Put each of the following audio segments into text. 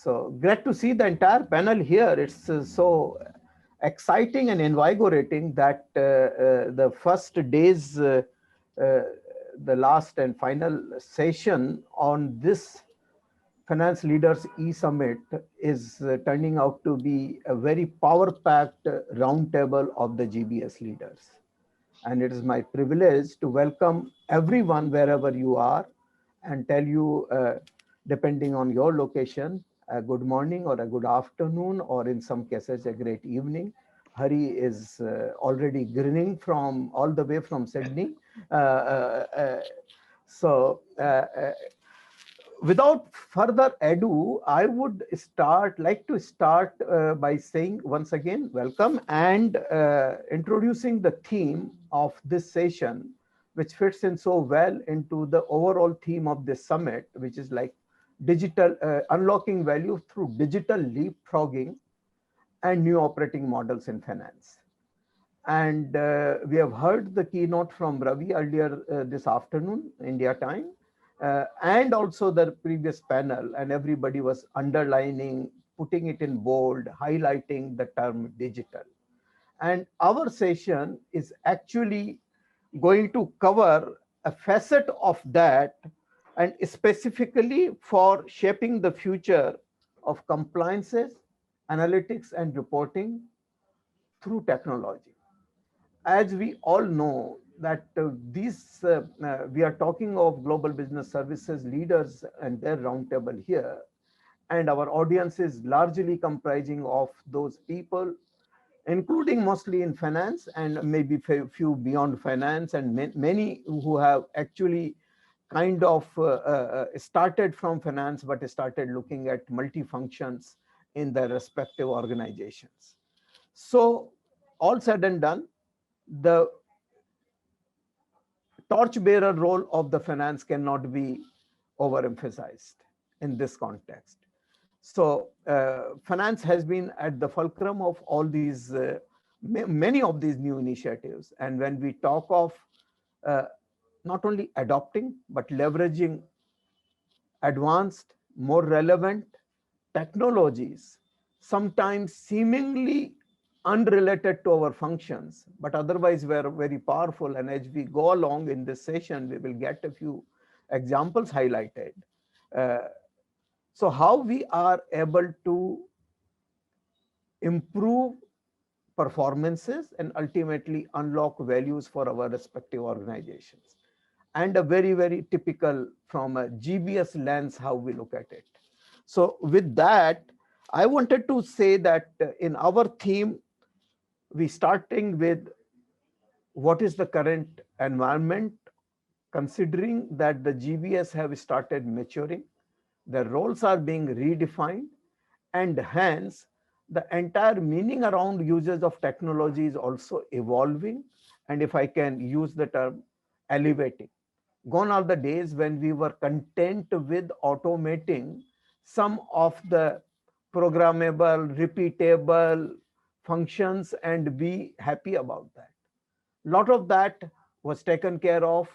So great to see the entire panel here. It's so exciting and invigorating that the first days, uh, the last and final session on this Finance Leaders E-Summit is turning out to be a very power-packed roundtable of the GBS leaders. And it is my privilege to welcome everyone wherever you are and tell you, depending on your location, a good morning or a good afternoon, or in some cases, a great evening. Hari is already grinning from all the way from Sydney. Uh, uh, uh, so, without further ado, I would like to start by saying once again, welcome and introducing the theme of this session, which fits in so well into the overall theme of this summit, which is like digital unlocking value through digital leapfrogging and new operating models in finance. And we have heard the keynote from Ravi earlier this afternoon, India time, and also the previous panel, and everybody was underlining, putting it in bold, highlighting the term digital. And our session is actually going to cover a facet of that, and specifically for shaping the future of compliances, analytics, and reporting through technology. As we all know that we are talking of global business services leaders and their roundtable here, and our audience is largely comprising of those people, including mostly in finance and maybe few beyond finance, and many who have actually kind of started from finance but started looking at multi-functions in their respective organizations. So all said and done, the torchbearer role of the finance cannot be overemphasized in this context. So finance has been at the fulcrum of all these, many of these new initiatives. And when we talk of uh, not only adopting, but leveraging advanced, more relevant technologies, sometimes seemingly unrelated to our functions, but otherwise were very powerful. And as we go along in this session, we will get a few examples highlighted. Uh, so how we are able to improve performances and ultimately unlock values for our respective organizations. And a very, very typical from a GBS lens, how we look at it. So with that, I wanted to say that in our theme, we starting with what is the current environment, considering that the GBS have started maturing, their roles are being redefined, and hence the entire meaning around usage of technology is also evolving. And if I can use the term, elevating. Gone are the days when we were content with automating some of the programmable, repeatable functions and be happy about that. A lot of that was taken care of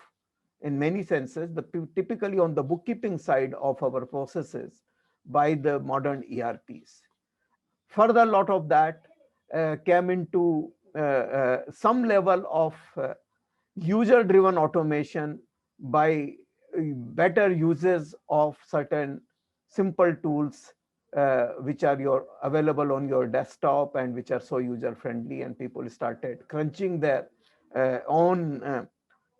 in many senses, typically on the bookkeeping side of our processes by the modern ERPs. Further, a lot of that came into some level of user-driven automation by better uses of certain simple tools which are available on your desktop and which are so user-friendly, and people started crunching their own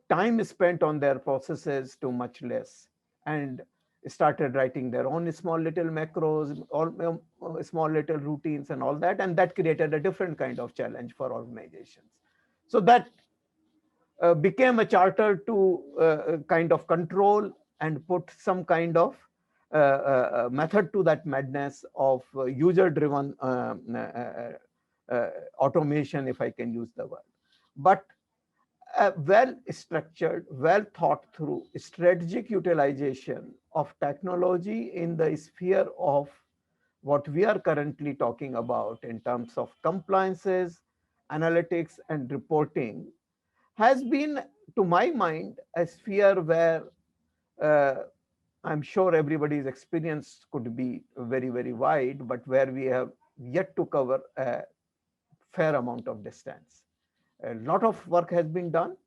time spent on their processes to much less, and started writing their own small little macros, all small little routines and all that, and that created a different kind of challenge for organizations. So that became a charter to kind of control and put some kind of method to that madness of user-driven automation, if I can use the word. But a well-structured, well-thought-through strategic utilization of technology in the sphere of what we are currently talking about in terms of compliances, analytics, and reporting has been, to my mind, a sphere where uh, I'm sure everybody's experience could be very, very wide, but where we have yet to cover a fair amount of distance. A lot of work has been done,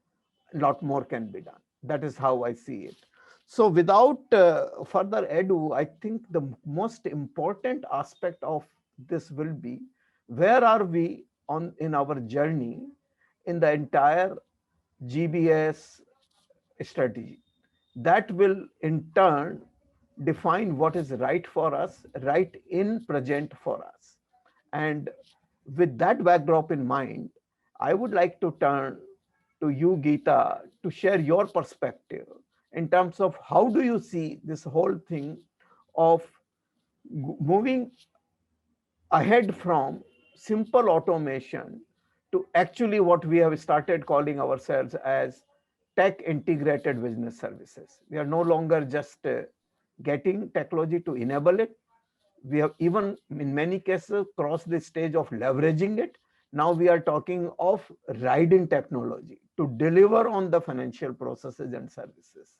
a lot more can be done. That is how I see it. So, without further ado, I think the most important aspect of this will be where are we on in our journey in the entire GBS strategy. That will in turn define what is right for us, right in present for us. And with that backdrop in mind, I would like to turn to you, Geetha, to share your perspective in terms of how do you see this whole thing of moving ahead from simple automation to actually what we have started calling ourselves as tech integrated business services. We are no longer just getting technology to enable it. We have even in many cases crossed the stage of leveraging it. Now we are talking of riding technology to deliver on the financial processes and services.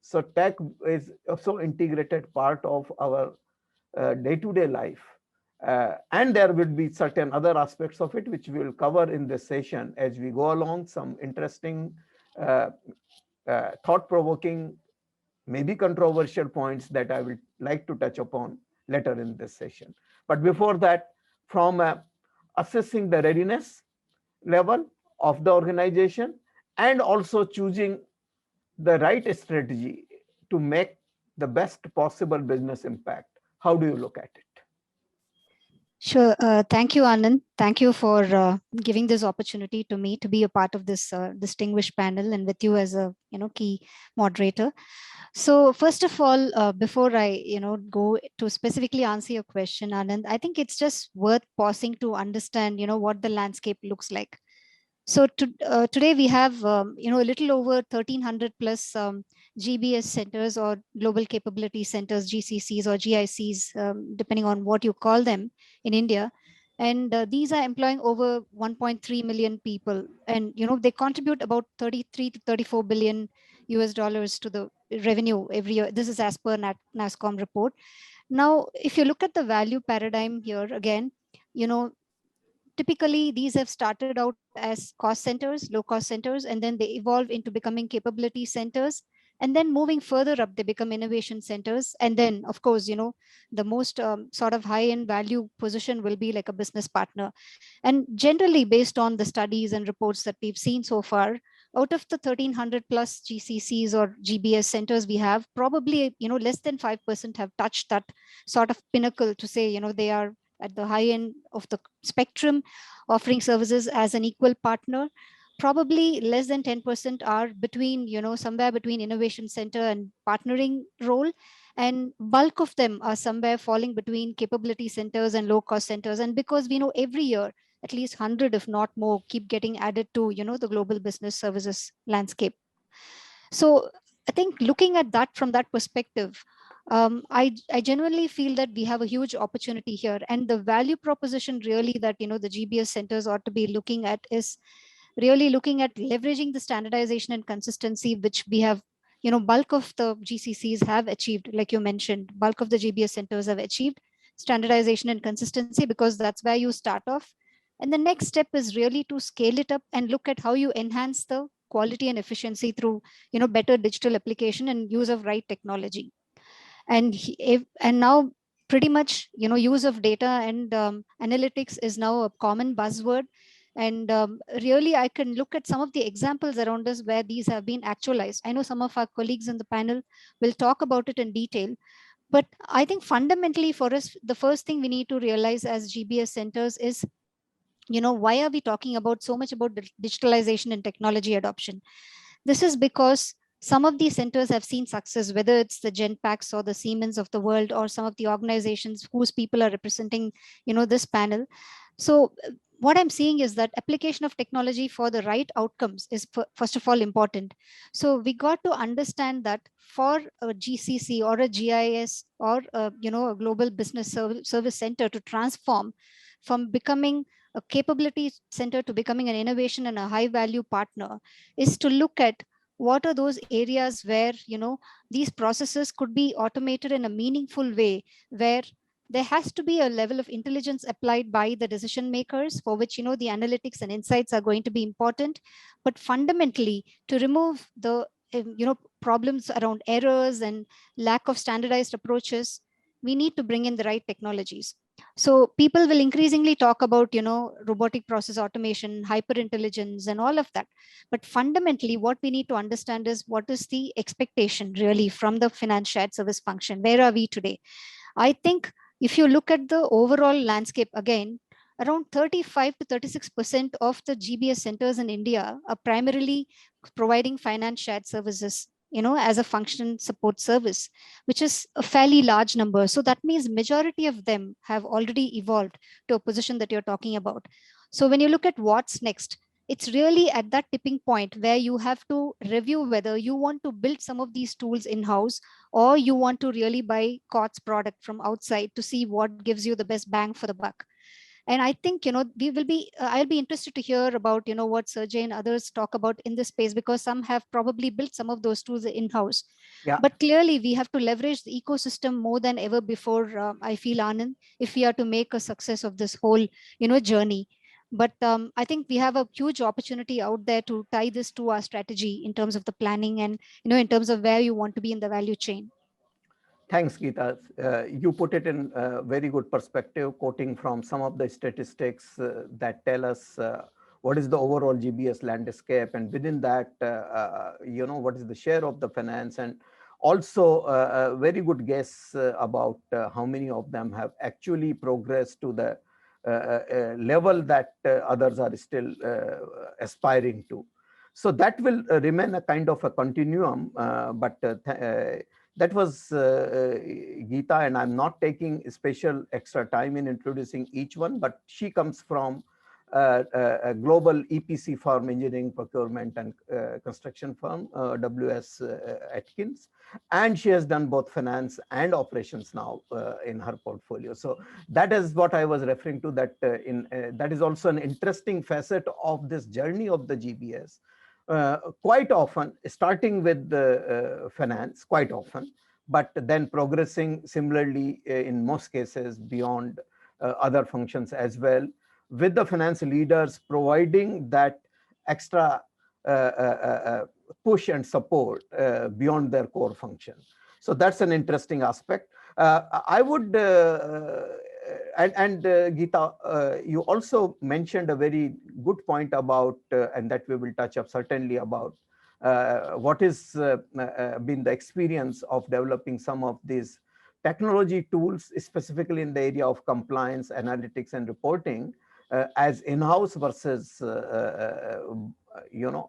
So tech is also integrated part of our day-to-day life. And there will be certain other aspects of it which we will cover in this session as we go along, some interesting, uh, thought-provoking, maybe controversial points that I will like to touch upon later in this session. But before that, from assessing the readiness level of the organization and also choosing the right strategy to make the best possible business impact, how do you look at it? Sure. Thank you, Anand. Thank you for giving this opportunity to me to be a part of this distinguished panel and with you as a key moderator. So first of all, before I go to specifically answer your question, Anand, I think it's just worth pausing to understand what the landscape looks like. So today we have a little over 1,300 plus GBS centers or global capability centers, GCCs or GICs, depending on what you call them in India. And these are employing over 1.3 million people, and they contribute about 33 to 34 billion US dollars to the revenue every year. This is as per NASCOM report. Now, if you look at the value paradigm here again, typically these have started out as cost centers, low cost centers, and then they evolve into becoming capability centers. And then moving further up, they become innovation centers. And then, of course, the most sort of high end value position will be like a business partner. And generally, based on the studies and reports that we've seen so far, out of the 1,300 plus GCCs or GBS centers we have, probably less than 5% have touched that sort of pinnacle to say they are at the high end of the spectrum, offering services as an equal partner. Probably less than 10% are between, somewhere between innovation center and partnering role. And bulk of them are somewhere falling between capability centers and low cost centers. And because we know every year, at least 100, if not more, keep getting added to, the global business services landscape. So I think looking at that from that perspective, I genuinely feel that we have a huge opportunity here, and the value proposition really that the GBS centers ought to be looking at is really looking at leveraging the standardization and consistency which we have. Bulk of the GCCs have achieved, like you mentioned, bulk of the GBS centers have achieved standardization and consistency because that's where you start off. And the next step is really to scale it up and look at how you enhance the quality and efficiency through better digital application and use of right technology. And now pretty much use of data and analytics is now a common buzzword. And really I can look at some of the examples around us where these have been actualized. I know some of our colleagues in the panel will talk about it in detail, but I think fundamentally for us, the first thing we need to realize as GBS centers is, why are we talking about so much about digitalization and technology adoption? This is because some of these centers have seen success, whether it's the Genpacks or the Siemens of the world, or some of the organizations whose people are representing, this panel. So what I'm seeing is that application of technology for the right outcomes is first of all important. So we got to understand that for a GCC or a GIS or a global business service center to transform from becoming a capability center to becoming an innovation and a high value partner is to look at what are those areas where, these processes could be automated in a meaningful way, where there has to be a level of intelligence applied by the decision makers, for which, the analytics and insights are going to be important. But fundamentally, to remove the problems around errors and lack of standardized approaches, we need to bring in the right technologies. So people will increasingly talk about, robotic process automation, hyper intelligence, and all of that. But fundamentally, what we need to understand is, what is the expectation really from the finance shared service function? Where are we today? I think if you look at the overall landscape again, around 35 to 36% of the GBS centers in India are primarily providing finance shared services, as a function support service, which is a fairly large number. So that means majority of them have already evolved to a position that you're talking about. So when you look at what's next, it's really at that tipping point where you have to review whether you want to build some of these tools in-house, or you want to really buy COTS product from outside to see what gives you the best bang for the buck. And I think, we will be I'll be interested to hear about, what Serge and others talk about in this space, because some have probably built some of those tools in-house. Yeah. But clearly we have to leverage the ecosystem more than ever before, I feel, Anand, if we are to make a success of this whole, journey. But I think we have a huge opportunity out there to tie this to our strategy in terms of the planning, and, in terms of where you want to be in the value chain. Thanks, Geetha. You put it in a very good perspective, quoting from some of the statistics that tell us what is the overall GBS landscape, and within that, what is the share of the finance, and also a very good guess about how many of them have actually progressed to the level that others are still aspiring to. So that will remain a kind of a continuum, but that was Geetha, and I'm not taking special extra time in introducing each one, but she comes from a global EPC firm, engineering, procurement, and construction firm, WS Atkins, and she has done both finance and operations now in her portfolio. So that is what I was referring to, that that is also an interesting facet of this journey of the GBS. Quite often, starting with the finance, quite often, but then progressing similarly in most cases beyond other functions as well, with the finance leaders providing that extra push and support beyond their core function. So that's an interesting aspect. I would, Geetha, you also mentioned a very good point about, and that we will touch up certainly, about what is been the experience of developing some of these technology tools, specifically in the area of compliance, analytics, and reporting, as in-house versus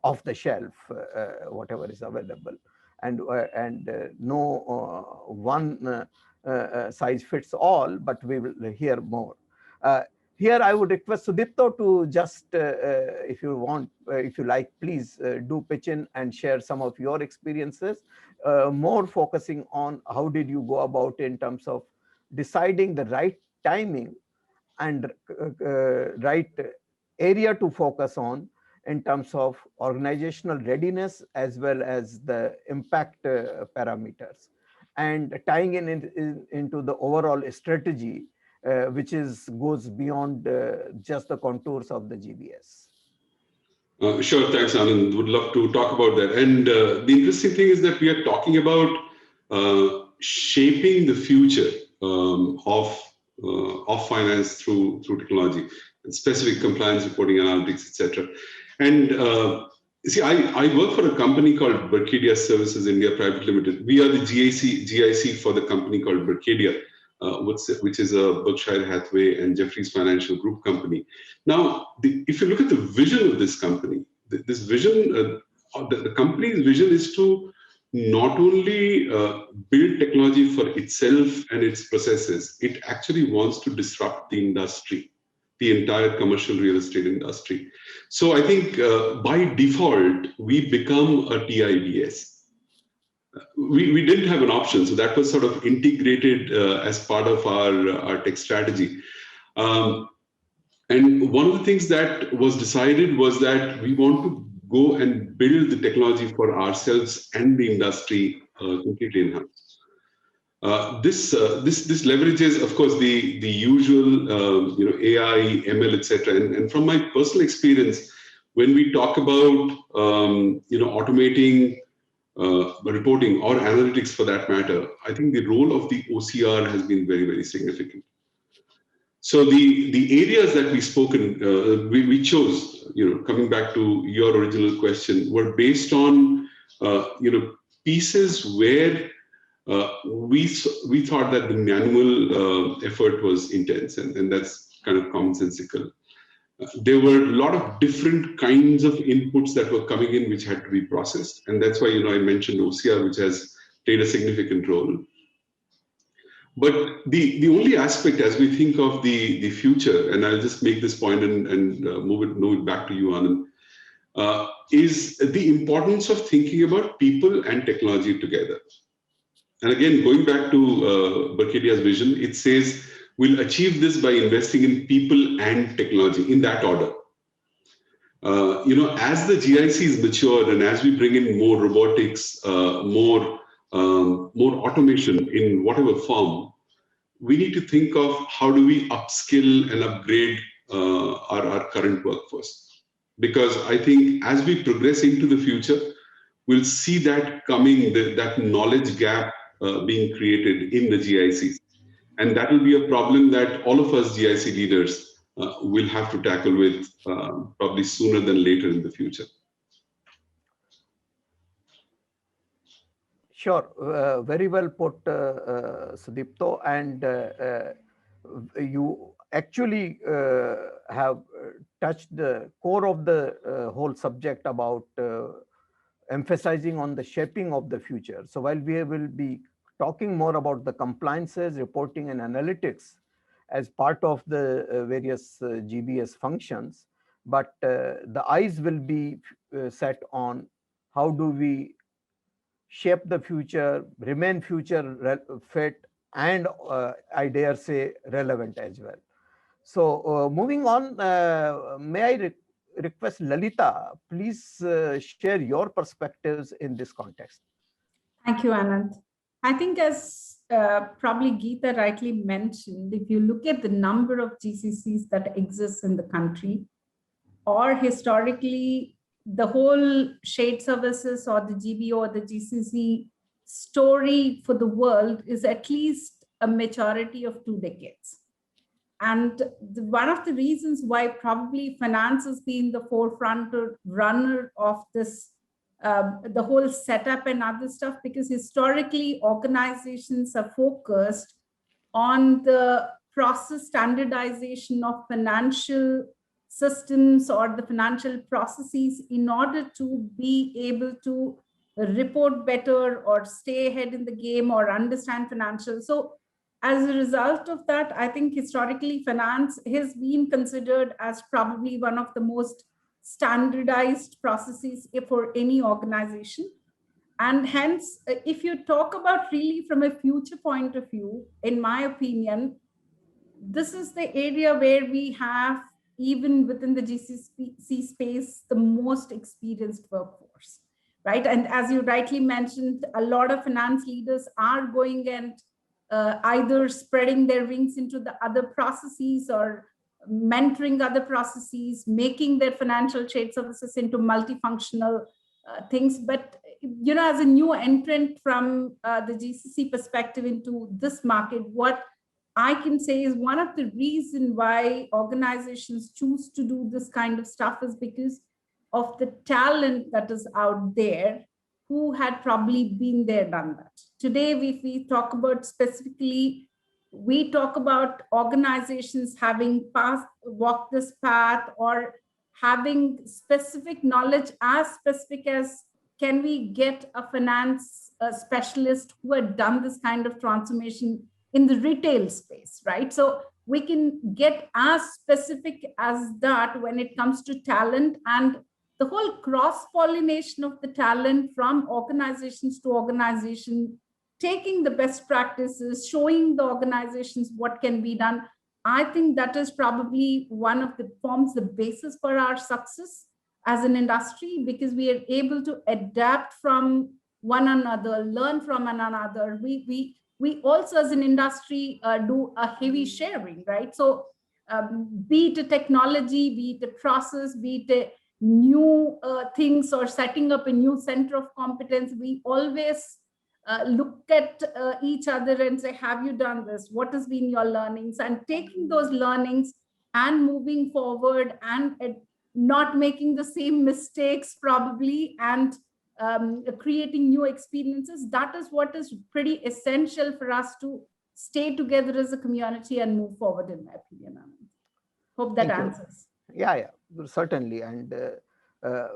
off the shelf, whatever is available, and no one size fits all, but we will hear more. Here I would request Sudipto to just, if you want, if you like, please do pitch in and share some of your experiences, more focusing on how did you go about in terms of deciding the right timing and right area to focus on in terms of organizational readiness as well as the impact parameters, and tying into the overall strategy, which goes beyond just the contours of the GBS. Sure, thanks, Anand. Would love to talk about that. And the interesting thing is that we are talking about shaping the future of finance through technology, and specific compliance reporting, analytics, etc. And see, I work for a company called Berkadia Services India Private Limited. We are the GIC for the company called Berkadia, which is a Berkshire Hathaway and Jefferies Financial Group company. Now, if you look at the vision of this company, this vision, the company's vision is to not only build technology for itself and its processes, it actually wants to disrupt the industry, the entire commercial real estate industry. So I think by default, we become a TIDS. We didn't have an option, so that was sort of integrated as part of our tech strategy. And one of the things that was decided was that we want to go and build the technology for ourselves and the industry completely in-house. This leverages, of course, the usual AI, ML, etc. And from my personal experience, when we talk about automating reporting or analytics for that matter, I think the role of the OCR has been very, very significant. So the areas that we chose, coming back to your original question, were based on pieces where we thought that the manual effort was intense, and that's kind of commonsensical. There were a lot of different kinds of inputs that were coming in which had to be processed, and that's why I mentioned OCR, which has played a significant role. But the only aspect as we think of the future, and I'll just make this point and move it back to you, Anand, is the importance of thinking about people and technology together. And again, going back to Berkadia's vision, it says we'll achieve this by investing in people and technology in that order. As the GICs mature and as we bring in more robotics, more automation in whatever form, we need to think of how do we upskill and upgrade our current workforce. Because I think as we progress into the future, we'll see that coming, that knowledge gap being created in the GICs. And that will be a problem that all of us GIC leaders will have to tackle with probably sooner than later in the future. Sure, very well put, Sudipto, and you actually have touched the core of the whole subject about emphasizing on the shaping of the future. So while we will be talking more about the compliances, reporting, and analytics as part of the various GBS functions, but the eyes will be set on how do we shape the future, remain future fit, and I dare say relevant as well. So moving on, may I request Lalitha, please share your perspectives in this context. Thank you, Anand. I think as probably Geetha rightly mentioned, if you look at the number of GCCs that exist in the country, or historically, the whole shared services or the GBO or the GCC story for the world is at least a maturity of 2 decades. And one of the reasons why probably finance has been the forefront or runner of this, the whole setup and other stuff, because historically organizations are focused on the process standardization of financial systems or the financial processes in order to be able to report better or stay ahead in the game or understand financials. So as a result of that, I think historically finance has been considered as probably one of the most standardized processes for any organization. And hence, if you talk about really from a future point of view, in my opinion, this is the area where we have, even within the GCC space, the most experienced workforce, right? And as you rightly mentioned, a lot of finance leaders are going and either spreading their wings into the other processes or mentoring other processes, making their financial shared services into multifunctional things. But, as a new entrant from the GCC perspective into this market, what I can say is one of the reasons why organizations choose to do this kind of stuff is because of the talent that is out there who had probably been there, done that. Today, if we talk about specifically, we talk about organizations having walked this path or having specific knowledge, as specific as can we get a finance specialist who had done this kind of transformation in the retail space, right? So we can get as specific as that when it comes to talent and the whole cross-pollination of the talent from organizations to organization, taking the best practices, showing the organizations what can be done. I think that is probably one of the forms the basis for our success. as an industry, because we are able to adapt from one another, learn from one another. We also as an industry do a heavy sharing, right? So be it a technology, be it a process, be it a new things or setting up a new center of competence, we always look at each other and say, have you done this? What has been your learnings? And taking those learnings and moving forward and not making the same mistakes probably, and creating new experiences. That is what is pretty essential for us to stay together as a community and move forward, in my opinion. Hope that answers. Yeah, certainly. And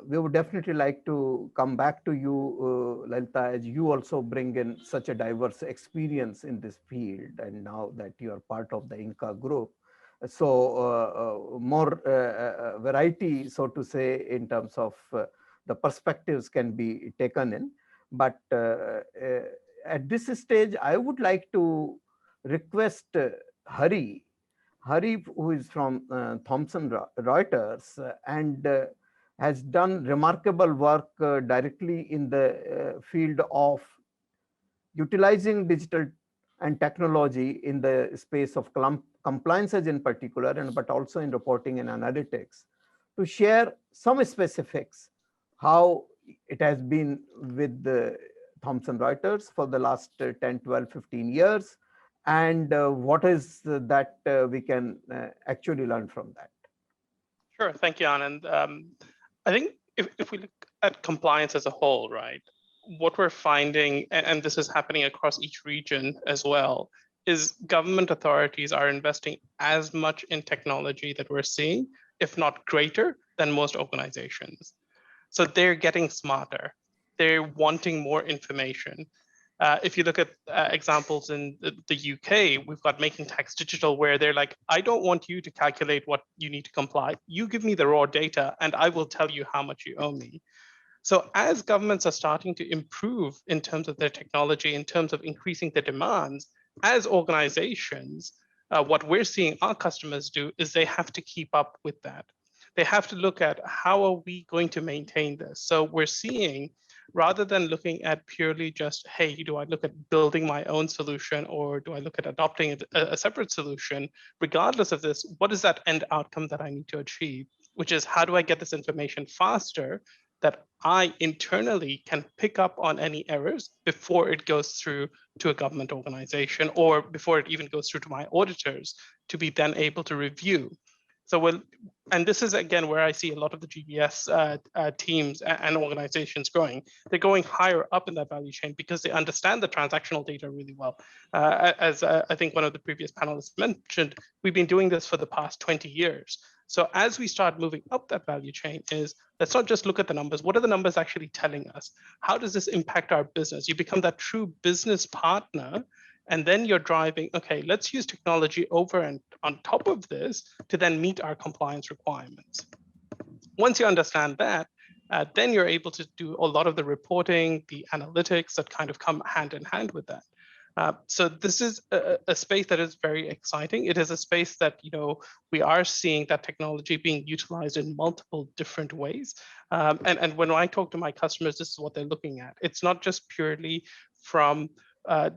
we would definitely like to come back to you, Lalitha, as you also bring in such a diverse experience in this field. And now that you are part of the Ingka group, so more variety, so to say, in terms of the perspectives can be taken in. But at this stage, I would like to request Hari, who is from Thomson Reuters and has done remarkable work directly in the field of utilizing digital and technology in the space of compliances in particular, and but also in reporting and analytics, to share some specifics, how it has been with the Thomson Reuters for the last 10, 12, 15 years, and what is that we can actually learn from that. Sure, thank you, Anand. I think if we look at compliance as a whole, right, what we're finding, and this is happening across each region as well, is government authorities are investing as much in technology that we're seeing, if not greater, than most organizations. So they're getting smarter. They're wanting more information. If you look at examples in the UK, we've got Making Tax Digital, where they're like, I don't want you to calculate what you need to comply. You give me the raw data and I will tell you how much you owe me. So as governments are starting to improve in terms of their technology, in terms of increasing the demands, as organizations, what we're seeing our customers do is they have to keep up with that. They have to look at how are we going to maintain this? So we're seeing, rather than looking at purely just, hey, do I look at building my own solution or do I look at adopting a separate solution? Regardless of this, what is that end outcome that I need to achieve? Which is, how do I get this information faster that I internally can pick up on any errors before it goes through to a government organization or before it even goes through to my auditors to be then able to review. So and this is again where I see a lot of the GBS teams and organizations growing. They're going higher up in that value chain because they understand the transactional data really well. As I think one of the previous panelists mentioned, we've been doing this for the past 20 years. So as we start moving up that value chain is, let's not just look at the numbers. What are the numbers actually telling us? How does this impact our business? You become that true business partner. And then you're driving, okay, let's use technology over and on top of this to then meet our compliance requirements. Once you understand that, then you're able to do a lot of the reporting, the analytics that kind of come hand in hand with that. So this is a space that is very exciting. It is a space that, you know, we are seeing that technology being utilized in multiple different ways. And when I talk to my customers, this is what they're looking at. It's not just purely from,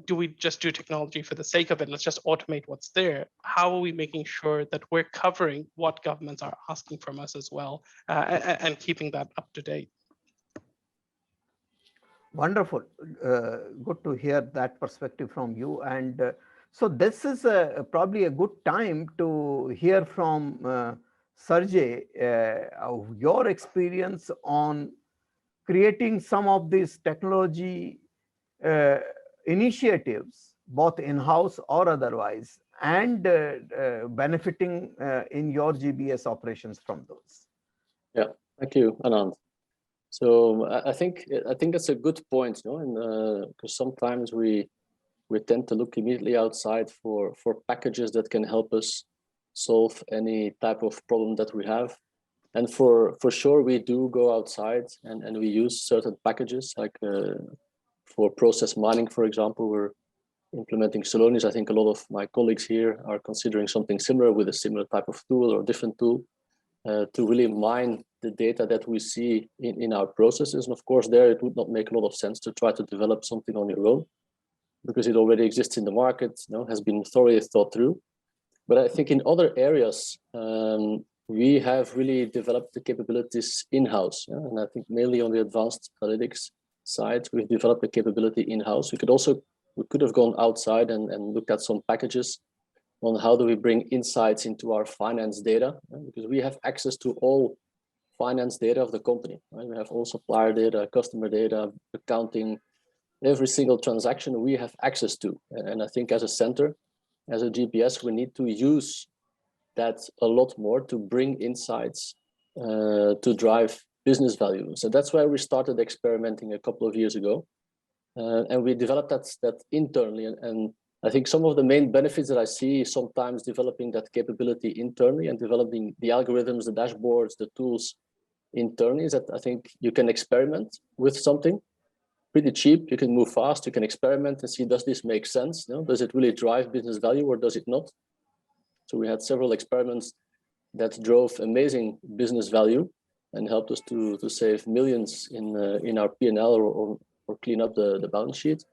do we just do technology for the sake of it? Let's just automate what's there. How are we making sure that we're covering what governments are asking from us as well, and keeping that up to date? Wonderful. Good to hear that perspective from you. And so this is probably a good time to hear from Serge, your experience on creating some of these technology initiatives, both in-house or otherwise, and benefiting in your GBS operations from those. Yeah, thank you, Anand. So I think that's a good point, no? And because sometimes we tend to look immediately outside for packages that can help us solve any type of problem that we have. And for sure, we do go outside and we use certain packages, like for process mining, for example, we're implementing Celonis. I think a lot of my colleagues here are considering something similar with a similar type of tool or different tool to really mine the data that we see in our processes. And of course, there it would not make a lot of sense to try to develop something on your own, because it already exists in the market, has been thoroughly thought through. But I think in other areas, we have really developed the capabilities in-house. And I think mainly on the advanced analytics side, we've developed the capability in-house. We could have gone outside and looked at some packages on how do we bring insights into our finance data, because we have access to all finance data of the company. Right? We have all supplier data, customer data, accounting, every single transaction we have access to. And I think as a center, as a GPS, we need to use that a lot more to bring insights to drive business value. So that's why we started experimenting a couple of years ago. And we developed that internally. And I think some of the main benefits that I see sometimes developing that capability internally and developing the algorithms, the dashboards, the tools internally is that I think you can experiment with something pretty cheap. You can move fast, you can experiment and see, does this make sense? Does it really drive business value or does it not? So we had several experiments that drove amazing business value and helped us to save millions in our P&L or clean up the balance sheet.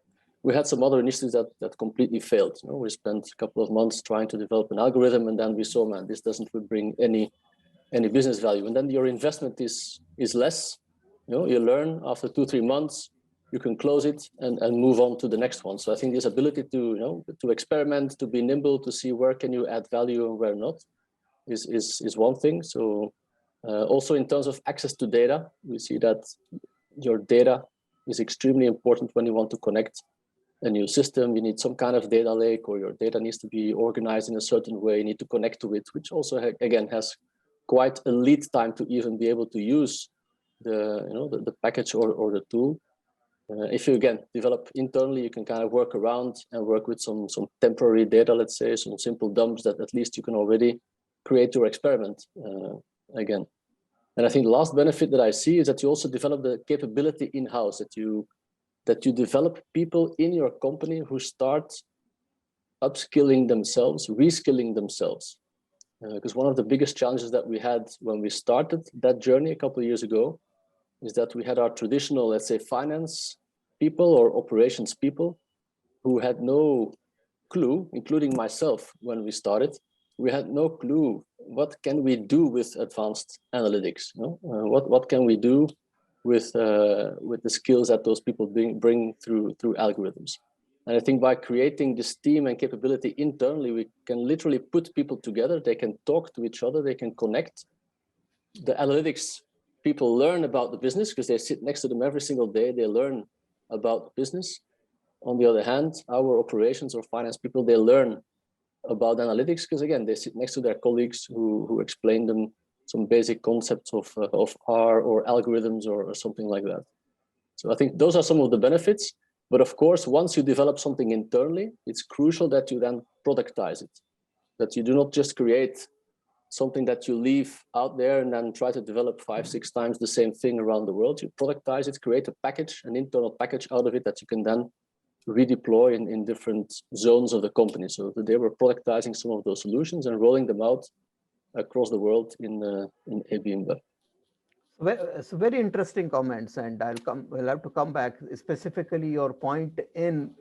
We had some other initiatives that completely failed. We spent a couple of months trying to develop an algorithm, and then we saw, man, this doesn't bring any business value. And then your investment is less. You learn after 2-3 months, you can close it and move on to the next one. So I think this ability to experiment, to be nimble, to see where can you add value and where not, is one thing. So also in terms of access to data, we see that your data is extremely important when you want to connect a new system. You need some kind of data lake, or your data needs to be organized in a certain way. You need to connect to it, which also again has quite a lead time to even be able to use the package or the tool. If you again develop internally, you can kind of work around and work with some temporary data, let's say, some simple dumps that at least you can already create your experiment again. And I think the last benefit that I see is that you also develop the capability in-house, that you develop people in your company who start upskilling themselves, reskilling themselves. Because one of the biggest challenges that we had when we started that journey a couple of years ago is that we had our traditional, let's say, finance people or operations people who had no clue, including myself when we started. We had no clue what can we do with advanced analytics. What can we do with the skills that those people bring through algorithms. And I think by creating this team and capability internally, we can literally put people together. They can talk to each other. They can connect. The analytics people learn about the business because they sit next to them every single day. They learn about business. On the other hand, our operations or finance people, they learn about analytics because again, they sit next to their colleagues who explain them some basic concepts of R or algorithms or something like that. So I think those are some of the benefits. But of course, once you develop something internally, it's crucial that you then productize it, that you do not just create something that you leave out there and then try to develop 5-6 times the same thing around the world. You productize it, create a package, an internal package out of it that you can then redeploy in different zones of the company. So today we're productizing some of those solutions and rolling them out across the world in AB InBev. So very interesting comments, and we'll have to come back, specifically your point in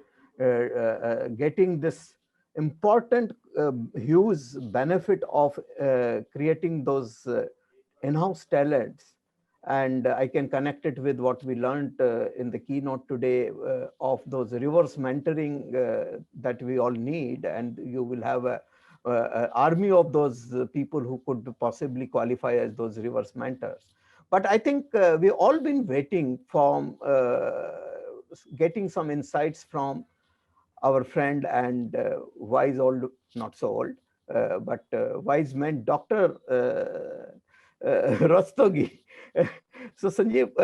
getting this important huge benefit of creating those in-house talents. And I can connect it with what we learned in the keynote today of those reverse mentoring that we all need, and you will have an army of those people who could possibly qualify as those reverse mentors. But I think we've all been waiting from getting some insights from our friend and wise old, not so old, but wise man, Dr. Rastogi. So Sanjeev,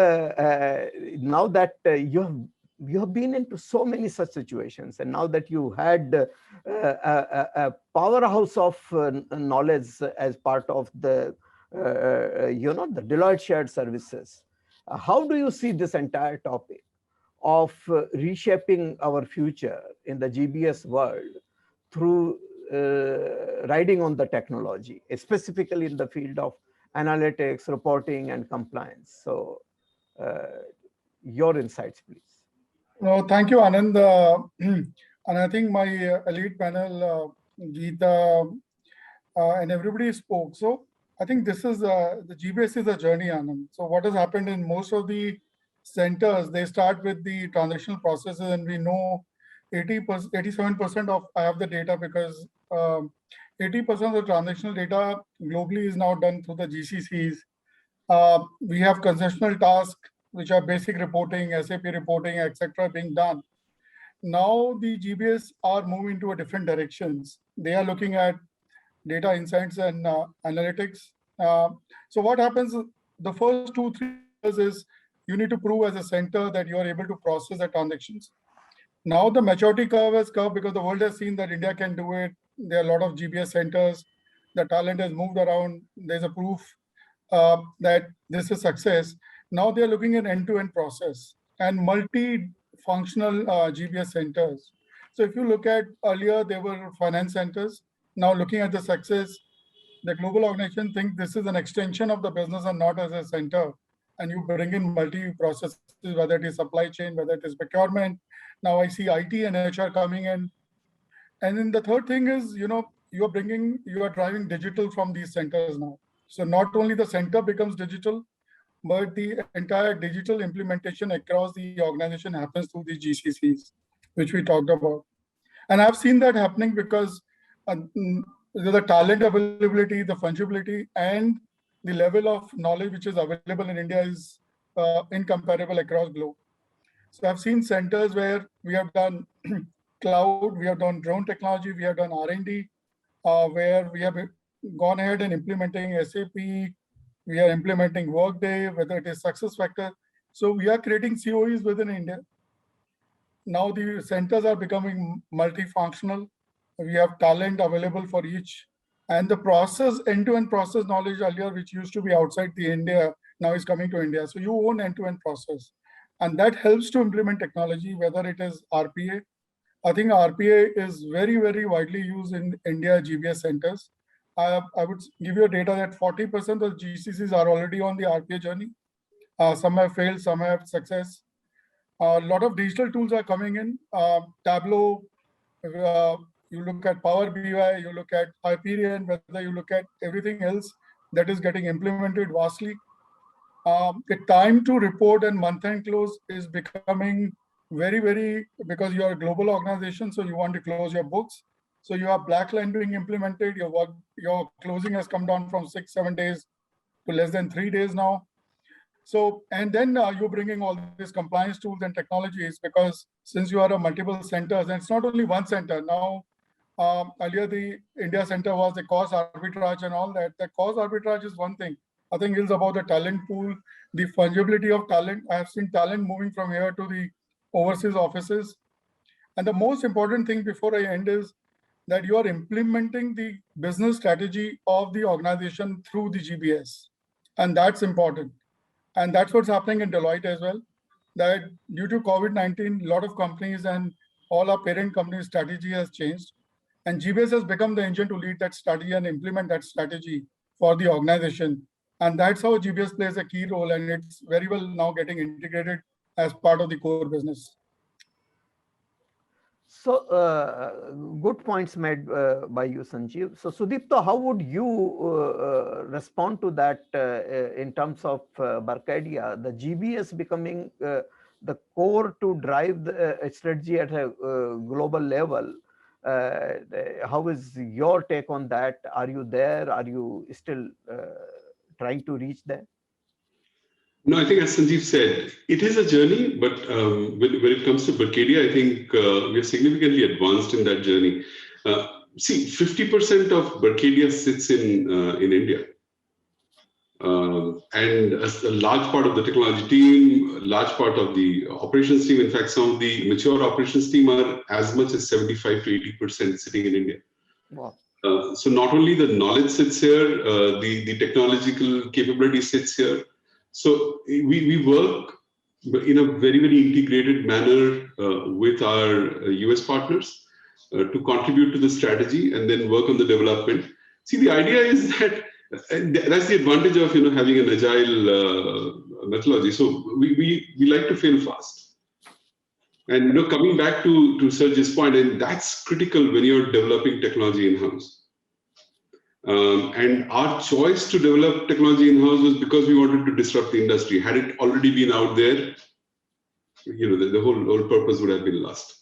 now that you have been into so many such situations, and now that you had a powerhouse of knowledge as part of the the Deloitte shared services, how do you see this entire topic of reshaping our future in the GBS world through riding on the technology, specifically in the field of analytics, reporting, and compliance. So your insights, please. Thank you, Anand. And I think my elite panel, Geetha, and everybody spoke. So I think this is the GBS is a journey, Anand. So what has happened in most of the centers, they start with the transactional processes, and we know 80%, 87% of, I have the data because 80% of the transactional data globally is now done through the GCCs. We have concessional tasks, which are basic reporting, SAP reporting, etc., being done. Now the GBS are moving to a different directions. They are looking at data insights and analytics. So what happens, the first 2-3 years is you need to prove as a center that you are able to process the transactions. Now the maturity curve has come because the world has seen that India can do it. There are a lot of GBS centers. The talent has moved around. There's a proof that this is success. Now they're looking at end-to-end process and multi-functional GBS centers. So if you look at earlier, there were finance centers. Now looking at the success, the global organization think this is an extension of the business and not as a center. And you bring in multi-processes, whether it is supply chain, whether it is procurement. Now I see IT and HR coming in. And then the third thing is, you are driving digital from these centers now. So not only the center becomes digital, but the entire digital implementation across the organization happens through the GCCs, which we talked about. And I've seen that happening because the talent availability, the fungibility, and the level of knowledge which is available in India is incomparable across globe. So I've seen centers where we have done cloud, we have done drone technology, we have done R&D, where we have gone ahead and implementing SAP, we are implementing Workday, whether it is SuccessFactors. So we are creating COEs within India. Now the centers are becoming multifunctional. We have talent available for each. And the process, end-to-end process knowledge earlier, which used to be outside the India, now is coming to India. So you own end-to-end process. And that helps to implement technology, whether it is RPA. I think RPA is very, very widely used in India GBS centers. I would give you data that 40% of GCCs are already on the RPA journey. Some have failed, some have success. A lot of digital tools are coming in. Tableau, you look at Power BI, you look at Hyperion, whether you look at everything else that is getting implemented vastly. The time to report and month-end close is becoming very, very, because you are a global organization, so you want to close your books. So you have black line being implemented. Your closing has come down from 6-7 days to less than 3 days now. So, and then you're bringing all these compliance tools and technologies, because since you are a multiple centers, and it's not only one center now. Earlier, the India center was the cost arbitrage and all that. The cost arbitrage is one thing. I think it's about the talent pool, the fungibility of talent. I have seen talent moving from here to the overseas offices. And the most important thing before I end is that you are implementing the business strategy of the organization through the GBS. And that's important. And that's what's happening in Deloitte as well, that due to COVID-19, a lot of companies and all our parent companies' strategy has changed. And GBS has become the engine to lead that strategy and implement that strategy for the organization. And that's how GBS plays a key role. And it's very well now getting integrated as part of the core business. So good points made by you, Sanjeev. So Sudipto, how would you respond to that in terms of Berkadia, the GBS becoming the core to drive the strategy at a global level? How is your take on that? Are you there? Are you still trying to reach there? No, I think as Sanjeev said, it is a journey, but when it comes to Berkadia, I think we are significantly advanced in that journey. See, 50% of Berkadia sits in India. And a large part of the technology team, a large part of the operations team, in fact, some of the mature operations team are as much as 75 to 80% sitting in India. Wow. So not only the knowledge sits here, the technological capability sits here. So we work in a very, very integrated manner with our US partners to contribute to the strategy and then work on the development. See, the idea is that And that's the advantage of having an agile methodology. So we like to fail fast. And coming back to Serge's point, and that's critical when you're developing technology in-house. And our choice to develop technology in-house was because we wanted to disrupt the industry. Had it already been out there, the whole purpose would have been lost.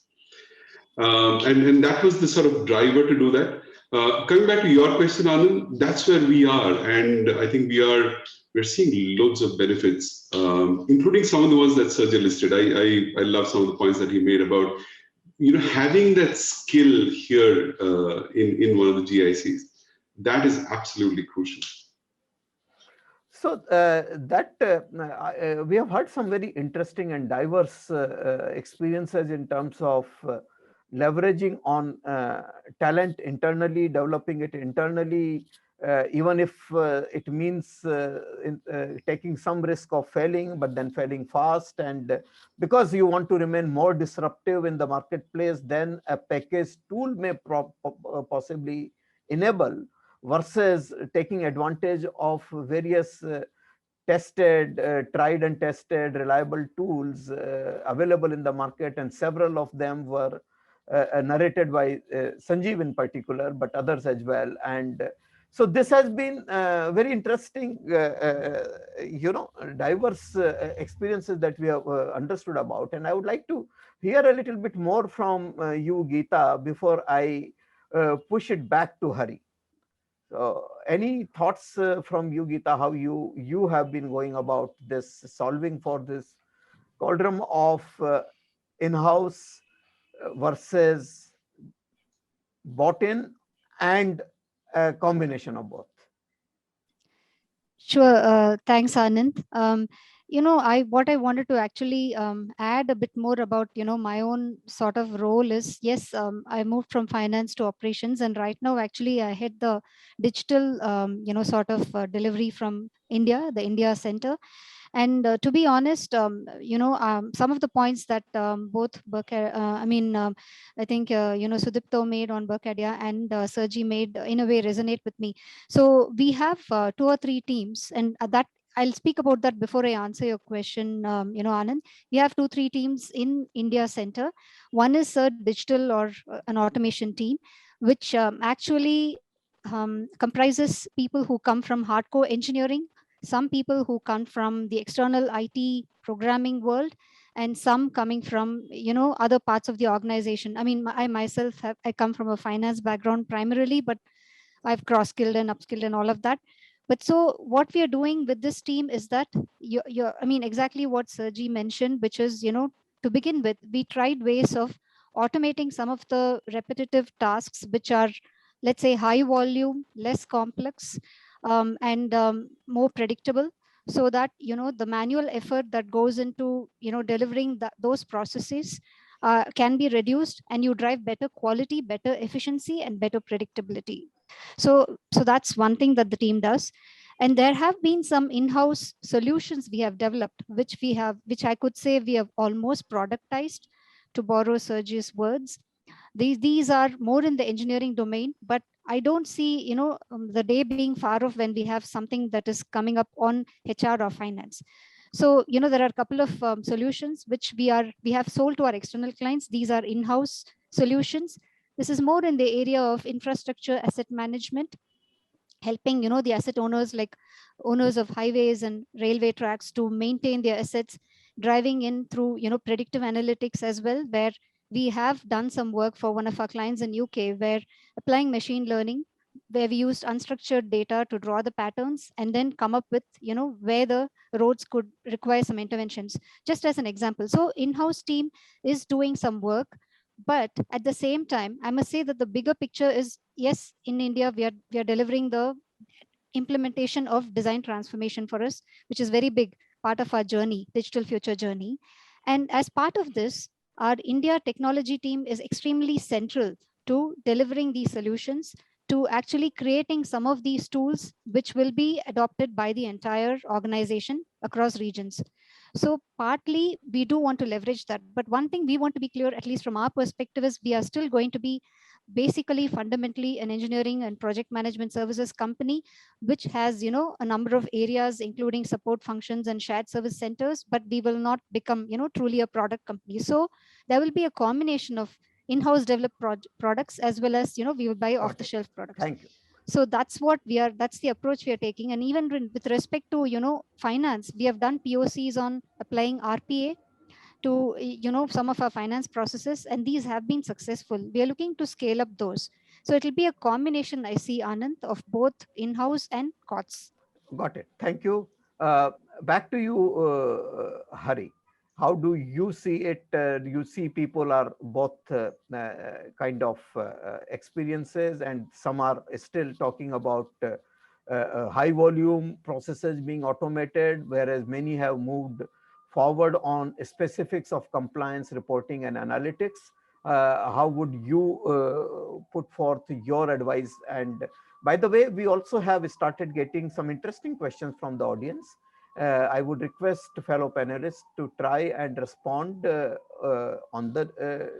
And that was the sort of driver to do that. Coming back to your question, Anand, that's where we are, and I think we're seeing loads of benefits, including some of the ones that Serge listed. I love some of the points that he made about having that skill here in one of the GICs. That is absolutely crucial. So we have heard some very interesting and diverse experiences in terms of leveraging on talent internally, developing it internally, even if it means taking some risk of failing, but then failing fast. And because you want to remain more disruptive in the marketplace, then a packaged tool may possibly enable, versus taking advantage of various tested, tried and tested, reliable tools available in the market, and several of them were narrated by Sanjeev in particular, but others as well. And so this has been very interesting, diverse experiences that we have understood about. And I would like to hear a little bit more from you, Geetha, before I push it back to Hari. So any thoughts from you, Geetha, how you have been going about this, solving for this cauldron of in-house versus bought in, and a combination of both? Sure. Thanks, Anand. What I wanted to actually add a bit more about, my own sort of role is, yes, I moved from finance to operations, and right now actually I head the digital, sort of delivery from India, the India Center. And to be honest, some of the points that both I think, Sudipto made on Berkadia and Serge made in a way resonate with me. So we have 2 or 3 teams, and that I'll speak about that before I answer your question, Anand. We have 2, 3 teams in India Center. One is Serge Digital, or an automation team, which actually comprises people who come from hardcore engineering, some people who come from the external IT programming world, and some coming from other parts of the organization. I mean, I myself I come from a finance background primarily, but I've cross-skilled and upskilled and all of that. But so what we are doing with this team is that exactly what Serge mentioned, which is, to begin with, we tried ways of automating some of the repetitive tasks, which are, let's say, high volume, less complex, and more predictable, so that the manual effort that goes into delivering those processes can be reduced, and you drive better quality, better efficiency, and better predictability. So that's one thing that the team does. And there have been some in-house solutions we have developed, which I could say we have almost productized, to borrow Serge's words. These are more in the engineering domain, but I don't see the day being far off when we have something that is coming up on HR or finance. So there are a couple of solutions which we have sold to our external clients. These are in-house solutions. This is more in the area of infrastructure asset management, helping the asset owners, like owners of highways and railway tracks, to maintain their assets, driving in through predictive analytics as well, where we have done some work for one of our clients in UK, where applying machine learning, where we used unstructured data to draw the patterns and then come up with where the roads could require some interventions, just as an example. So in-house team is doing some work. But at the same time, I must say that the bigger picture is, yes, in India, we are delivering the implementation of design transformation for us, which is very big part of our journey, digital future journey. And as part of this, our India technology team is extremely central to delivering these solutions, to actually creating some of these tools which will be adopted by the entire organization across regions. So partly we do want to leverage that. But one thing we want to be clear, at least from our perspective, is we are still going to be basically fundamentally an engineering and project management services company, which has, a number of areas, including support functions and shared service centers, but we will not become, truly a product company. So there will be a combination of in-house developed products, as well as, we will buy off the shelf products. Thank you. So that's what that's the approach we are taking. And even with respect to, finance, we have done POCs on applying RPA to, some of our finance processes, and these have been successful. We are looking to scale up those. So it'll be a combination, I see, Anand, of both in-house and COTS. Got it. Thank you. Back to you, Hari. How do you see it? Do you see people are both kind of experiences, and some are still talking about high volume processes being automated, whereas many have moved forward on specifics of compliance reporting and analytics? How would you put forth your advice? And by the way, we also have started getting some interesting questions from the audience. I would request fellow panelists to try and respond on the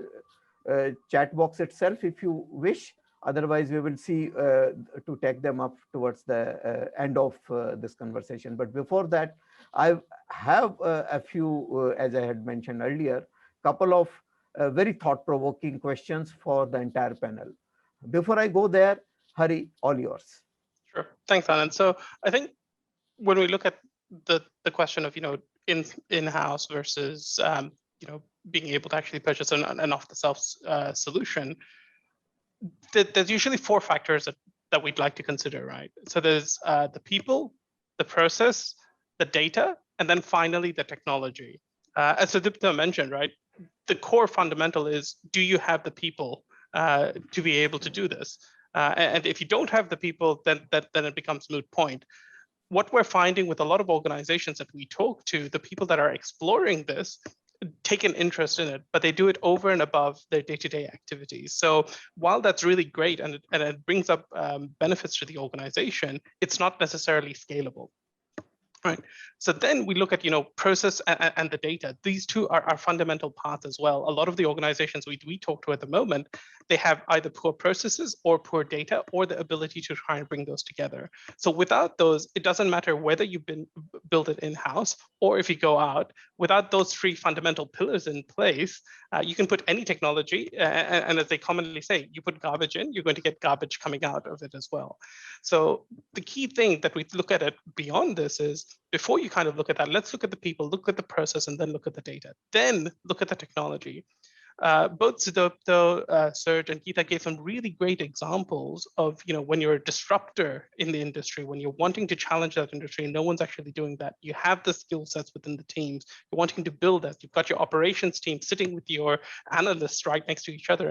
chat box itself if you wish. Otherwise, we will see to take them up towards the end of this conversation. But before that, I have a few, as I had mentioned earlier, couple of very thought-provoking questions for the entire panel. Before I go there, Hari, all yours. Sure. Thanks, Anand. So I think when we look at the question of, in-house versus, being able to actually purchase an off-the-shelf solution, there's usually four factors that we'd like to consider, right? So there's the people, the process, the data, and then finally the technology. As Sudipto mentioned, right, the core fundamental is, do you have the people to be able to do this? And if you don't have the people, then it becomes moot point. What we're finding with a lot of organizations that we talk to, the people that are exploring this take an interest in it, but they do it over and above their day-to-day activities. So while that's really great and it brings up benefits to the organization, it's not necessarily scalable. Right. So then we look at, process and the data. These two are fundamental parts as well. A lot of the organizations we talk to at the moment, they have either poor processes or poor data, or the ability to try and bring those together. So without those, it doesn't matter whether you build it in-house or if you go out. Without those three fundamental pillars in place, you can put any technology, and as they commonly say, you put garbage in, you're going to get garbage coming out of it as well. So the key thing that we look at it beyond this is, before you kind of look at that, let's look at the people, look at the process, and then look at the data. Then look at the technology. Both Sudipto, Serge, and Geetha gave some really great examples of, when you're a disruptor in the industry, when you're wanting to challenge that industry, no one's actually doing that. You have the skill sets within the teams. You're wanting to build that. You've got your operations team sitting with your analysts right next to each other,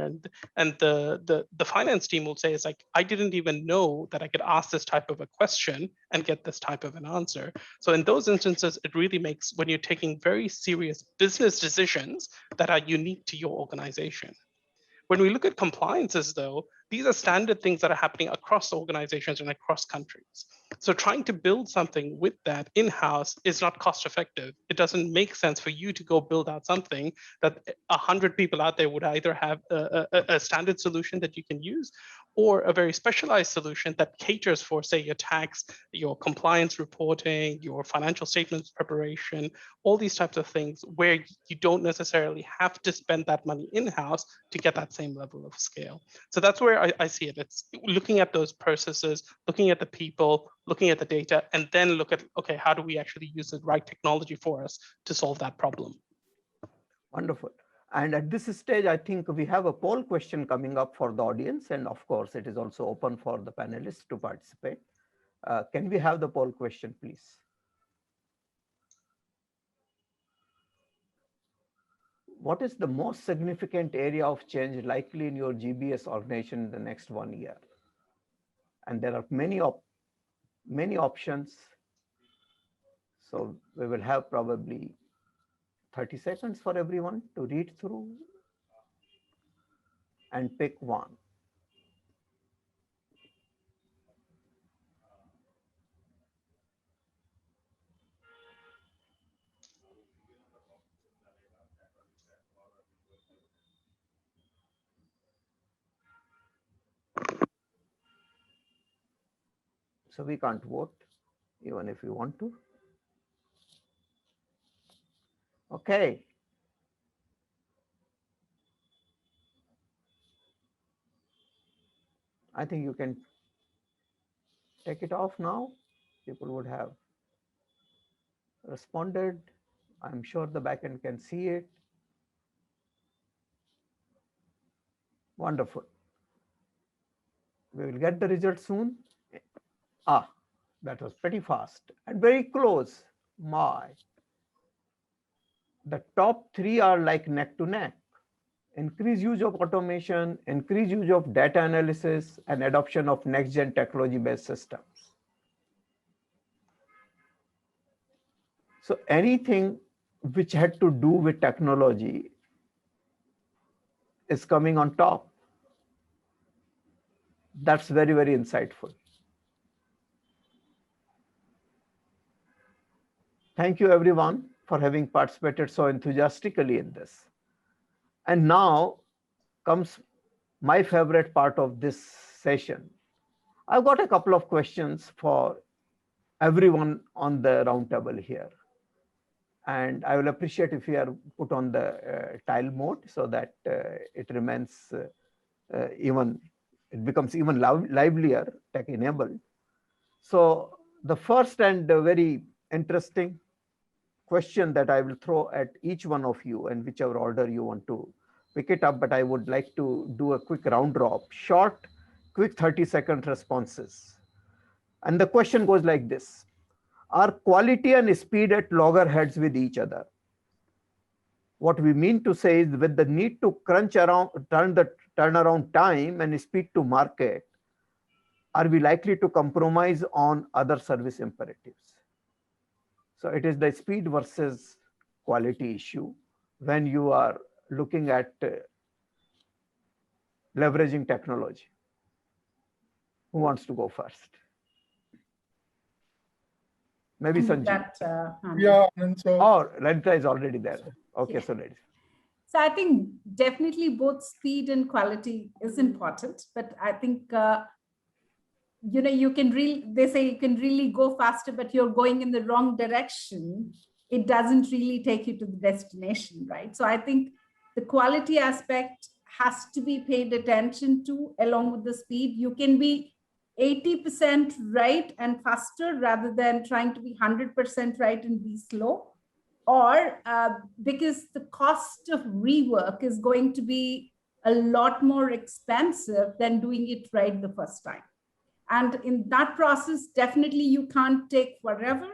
and the finance team will say, it's like, I didn't even know that I could ask this type of a question and get this type of an answer. So in those instances, it really makes, when you're taking very serious business decisions that are unique to your organization. When we look at compliances, though, these are standard things that are happening across organizations and across countries. So trying to build something with that in-house is not cost effective. It doesn't make sense for you to go build out something that 100 people out there would either have a standard solution that you can use, or a very specialized solution that caters for, say, your tax, your compliance reporting, your financial statements preparation, all these types of things where you don't necessarily have to spend that money in-house to get that same level of scale. So that's where I see it. It's looking at those processes, looking at the people, looking at the data, and then look at, okay, how do we actually use the right technology for us to solve that problem? Wonderful. And at this stage, I think we have a poll question coming up for the audience. And of course, it is also open for the panelists to participate. Can we have the poll question, please? What is the most significant area of change likely in your GBS organization in the next 1 year? And there are many options. So we will have probably 30 seconds for everyone to read through and pick one. so we can't vote even if we want to. Okay. I think you can take it off now. People would have responded. I'm sure the backend can see it. Wonderful. We will get the result soon. Ah, that was pretty fast and very close. My. The top three are like neck to neck. Increased use of automation, increased use of data analysis, and adoption of next-gen technology-based systems. So anything which had to do with technology is coming on top. That's very, very insightful. Thank you everyone for having participated so enthusiastically in this. And now comes my favorite part of this session. I've got a couple of questions for everyone on the roundtable here. And I will appreciate if you are put on the tile mode so that it remains it becomes even livelier, tech enabled. So the first and very interesting question that I will throw at each one of you, and whichever order you want to pick it up, but I would like to do a quick round drop, short, quick 30-second responses. And the question goes like this: are quality and speed at loggerheads with each other? What we mean to say is, with the need to crunch around, turnaround time and speed to market, are we likely to compromise on other service imperatives? So it is the speed versus quality issue when you are looking at leveraging technology. Who wants to go first? Maybe Sanjeev. Yeah, and so. Oh, Lalitha is already there. Okay, so ladies. So I think definitely both speed and quality is important, but I think, you can really, they say you can really go faster, but you're going in the wrong direction. It doesn't really take you to the destination, right? So I think the quality aspect has to be paid attention to along with the speed. You can be 80% right and faster rather than trying to be 100% right and be slow. Or because the cost of rework is going to be a lot more expensive than doing it right the first time. And in that process, definitely you can't take forever.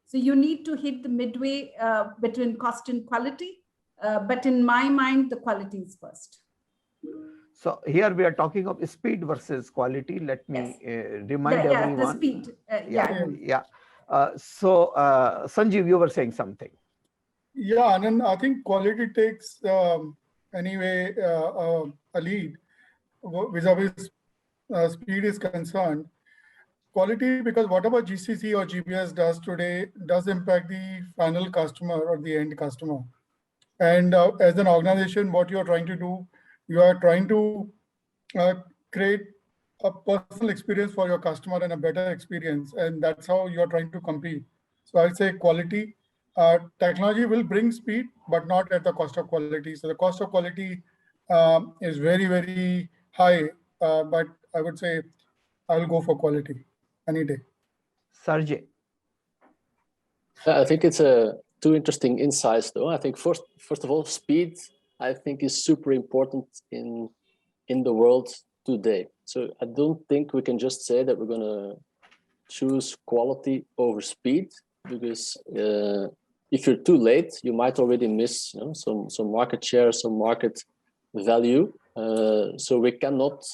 So you need to hit the midway between cost and quality. But in my mind, the quality is first. So here we are talking of speed versus quality. Let me remind everyone. The speed. So Sanjeev, you were saying something. Yeah, Anand, I think quality takes anyway a lead vis-a-vis speed is concerned. Quality, because whatever GCC or GBS does today does impact the final customer or the end customer. And as an organization, what you're trying to do, you are trying to create a personal experience for your customer and a better experience. And that's how you're trying to compete. So I'd say quality. Technology will bring speed, but not at the cost of quality. So the cost of quality is very, very high. But I would say I'll go for quality any day. Serge. I think it's two interesting insights, though. I think first of all, speed, I think, is super important in the world today. So I don't think we can just say that we're going to choose quality over speed, because if you're too late, you might already miss some market share, some market value. So we cannot,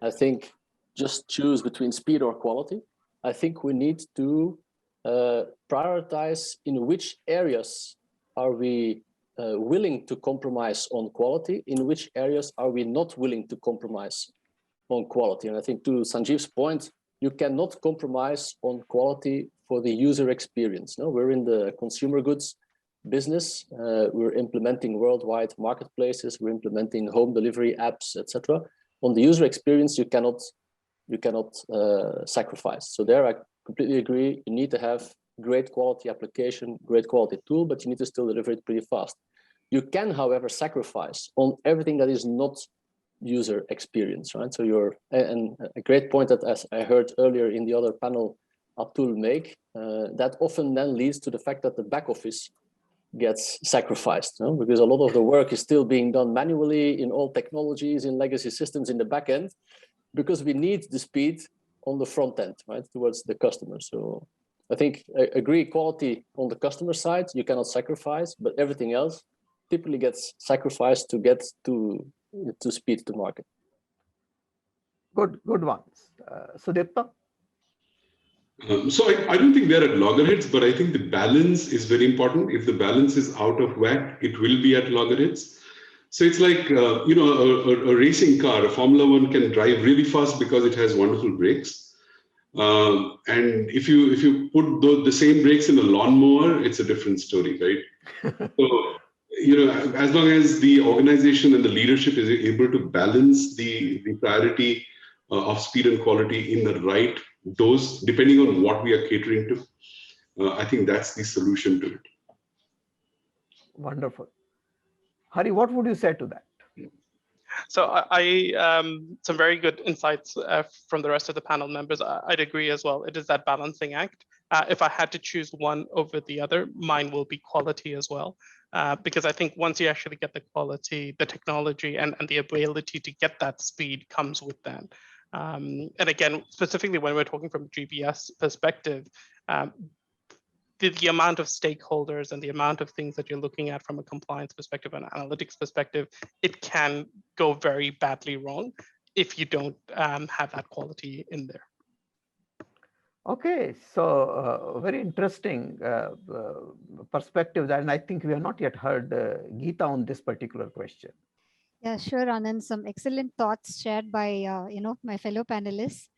I think, just choose between speed or quality. I think we need to prioritize in which areas are we willing to compromise on quality, in which areas are we not willing to compromise on quality. And I think, to Sanjeev's point, you cannot compromise on quality for the user experience. No, we're in the consumer goods business. We're implementing worldwide marketplaces. We're implementing home delivery apps, etc. On the user experience, you cannot you cannot sacrifice. So there I completely agree. You need to have great quality application, great quality tool, but you need to still deliver it pretty fast. You can, however, sacrifice on everything that is not user experience, right? So and a great point that, as I heard earlier in the other panel, Atul make, that often then leads to the fact that the back office gets sacrificed, no? Because a lot of the work is still being done manually in old technologies, in legacy systems in the back end, because we need the speed on the front end, right, towards the customer. So I think I agree, quality on the customer side, you cannot sacrifice, but everything else typically gets sacrificed to get to speed to market. Good ones. Sudipto? So I don't think we are at loggerheads, but I think the balance is very important. If the balance is out of whack, it will be at loggerheads. So it's like, a racing car, a Formula One can drive really fast because it has wonderful brakes. And if you put the same brakes in a lawnmower, it's a different story, right? So, as long as the organization and the leadership is able to balance the priority of speed and quality in the right dose, depending on what we are catering to, I think that's the solution to it. Wonderful. Hari, what would you say to that? So I some very good insights from the rest of the panel members. I'd agree as well. It is that balancing act. If I had to choose one over the other, mine will be quality as well. Because I think once you actually get the quality, the technology and the ability to get that speed comes with that. And again, specifically when we're talking from a GBS perspective, the amount of stakeholders and the amount of things that you're looking at from a compliance perspective and analytics perspective, it can go very badly wrong if you don't have that quality in there. Okay, so very interesting perspectives, and I think we have not yet heard Geetha on this particular question. Yeah, sure, Anand. Some excellent thoughts shared by my fellow panelists.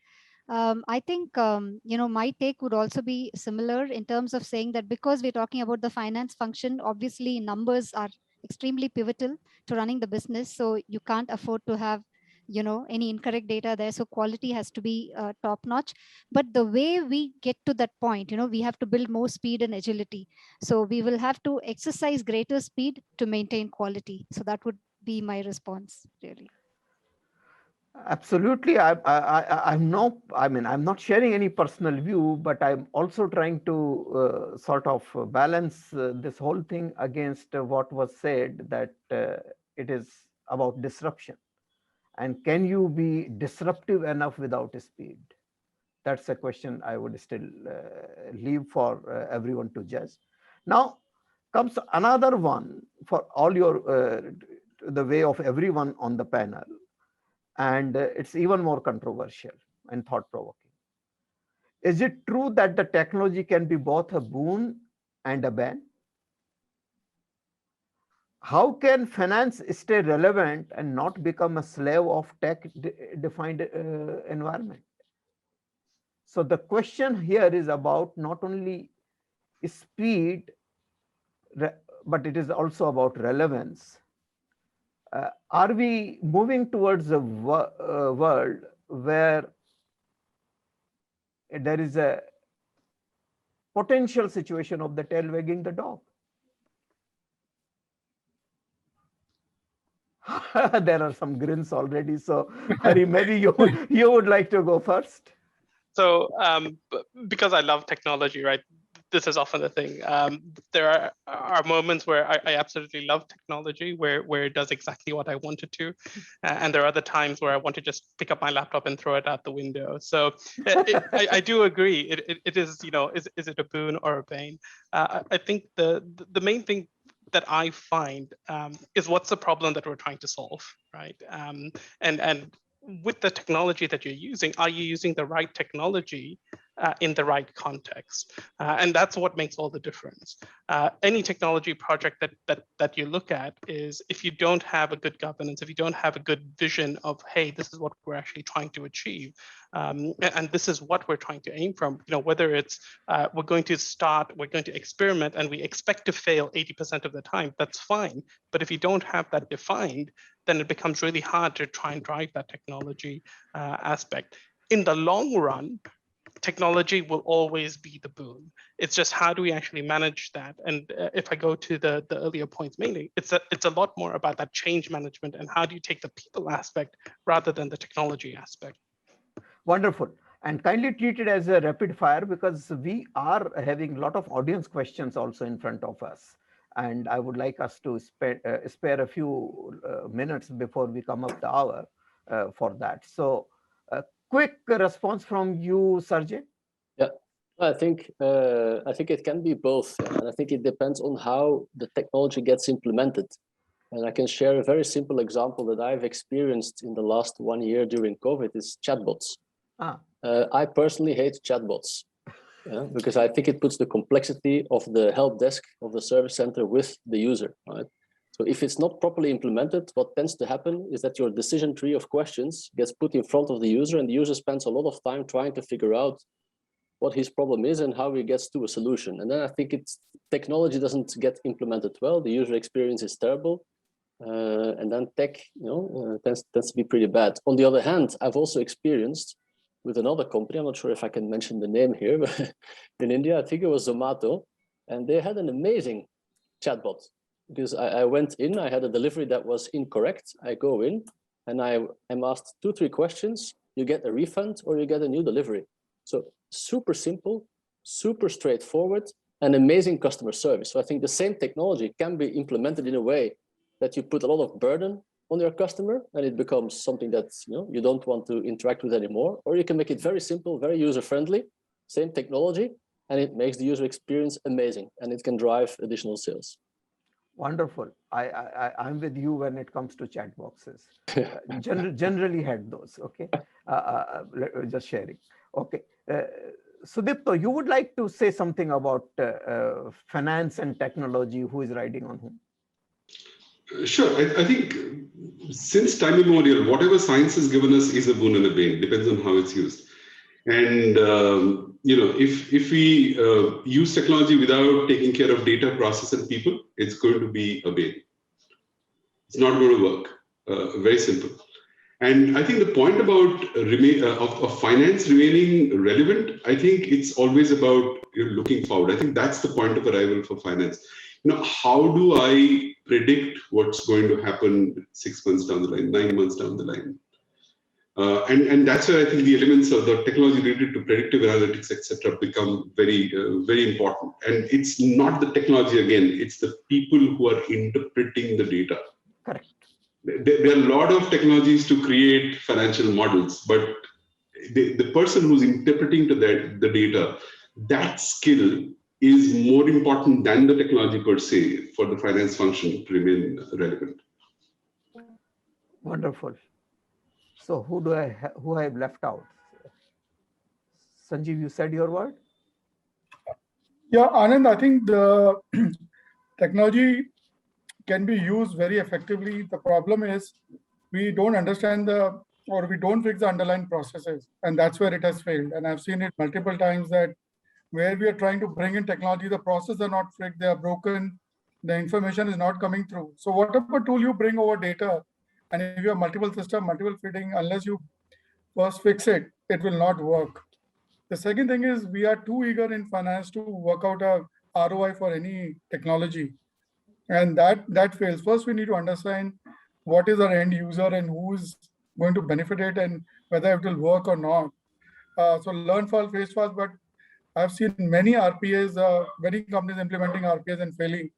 I think my take would also be similar in terms of saying that because we're talking about the finance function, obviously numbers are extremely pivotal to running the business. So you can't afford to have any incorrect data there. So quality has to be top notch. But the way we get to that point, we have to build more speed and agility. So we will have to exercise greater speed to maintain quality. So that would be my response, really. Absolutely. I'm not sharing any personal view, but I'm also trying to sort of balance this whole thing against what was said, that it is about disruption. And can you be disruptive enough without speed? That's a question I would still leave for everyone to judge. Now comes another one for all your, the way of everyone on the panel. And it's even more controversial and thought-provoking. Is it true that the technology can be both a boon and a ban? How can finance stay relevant and not become a slave of tech-defined environment? So the question here is about not only speed, but it is also about relevance. Are we moving towards a world where there is a potential situation of the tail wagging the dog? There are some grins already. So Hari, maybe you would like to go first. So because I love technology, right? This is often the thing. There are moments where I absolutely love technology, where it does exactly what I want it to. And there are other times where I want to just pick up my laptop and throw it out the window. So I do agree. It is, is it a boon or a bane? I think the main thing that I find is what's the problem that we're trying to solve, right? And with the technology that you're using, are you using the right technology in the right context? And that's what makes all the difference. Any technology project that you look at is, if you don't have a good governance, if you don't have a good vision of, hey, this is what we're actually trying to achieve, and this is what we're trying to aim from, whether it's we're going to experiment and we expect to fail 80% of the time, that's fine. But if you don't have that defined, then it becomes really hard to try and drive that technology aspect. in the long run, technology will always be the boon. It's just how do we actually manage that? And if I go to the earlier points mainly, it's a lot more about that change management and how do you take the people aspect rather than the technology aspect. Wonderful. And kindly treat it as a rapid fire because we are having a lot of audience questions also in front of us. And I would like us to spare a few minutes before we come up the hour for that. So quick response from you, Serge. Yeah, I think it can be both, and I think it depends on how the technology gets implemented. And I can share a very simple example that I've experienced in the last 1 year during COVID is chatbots. I personally hate chatbots because I think it puts the complexity of the help desk of the service center with the user, right? So if it's not properly implemented, what tends to happen is that your decision tree of questions gets put in front of the user and the user spends a lot of time trying to figure out what his problem is and how he gets to a solution. And then I think technology doesn't get implemented well, the user experience is terrible, and then tech tends to be pretty bad. On the other hand, I've also experienced with another company, I'm not sure if I can mention the name here, but in India, I think it was Zomato, and they had an amazing chatbot. Because I went in, I had a delivery that was incorrect. I go in and I am asked 2-3 questions. You get a refund or you get a new delivery. So super simple, super straightforward, and amazing customer service. So I think the same technology can be implemented in a way that you put a lot of burden on your customer and it becomes something that you don't want to interact with anymore. Or you can make it very simple, very user-friendly, same technology, and it makes the user experience amazing and it can drive additional sales. Wonderful. I'm with you when it comes to chat boxes. Generally had those. Okay, just sharing. Okay, Sudipto, you would like to say something about finance and technology? Who is riding on whom? Sure. I think since time immemorial, whatever science has given us is a boon and a bane. Depends on how it's used. And if we use technology without taking care of data, process, and people, it's going to be a bane. It's not going to work. Very simple. And I think the point about of finance remaining relevant, I think it's always about looking forward. I think that's the point of arrival for finance. How do I predict what's going to happen 6 months down the line, 9 months down the line? And that's where I think the elements of the technology related to predictive analytics, etc., become very, very important. And it's not the technology again; it's the people who are interpreting the data. Correct. There are a lot of technologies to create financial models, but the person who's interpreting to the data, that skill is more important than the technology per se for the finance function to remain relevant. Wonderful. So who I have left out? Sanjeev, you said your word? Yeah, Anand, I think the technology can be used very effectively. The problem is we don't understand we don't fix the underlying processes, and that's where it has failed. And I've seen it multiple times that where we are trying to bring in technology, the processes are not fixed, they are broken, the information is not coming through. So whatever tool you bring over data, and if you have multiple systems, multiple feeding, unless you first fix it, it will not work. The second thing is we are too eager in finance to work out a ROI for any technology. And that fails. First, we need to understand what is our end user and who is going to benefit it and whether it will work or not. So learn fast, face fast, but I've seen many RPAs, many companies implementing RPAs and failing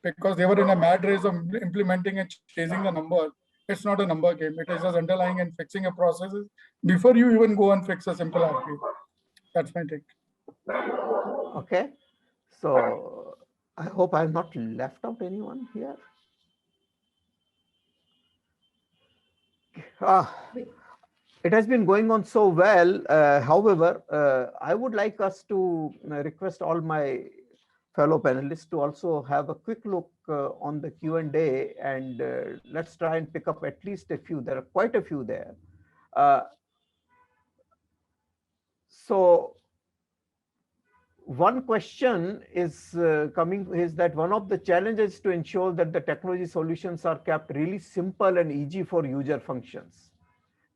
because they were in a mad race of implementing and chasing the number. It's not a number game. It is just underlying and fixing a processes before you even go and fix a simple RPA. That's my take. Okay. So I hope I have not left out anyone here. It has been going on so well. However, I would like us to request all my fellow panelists to also have a quick look on the Q&A and let's try and pick up at least a few. There are quite a few there. So one question is coming is that one of the challenges to ensure that the technology solutions are kept really simple and easy for user functions.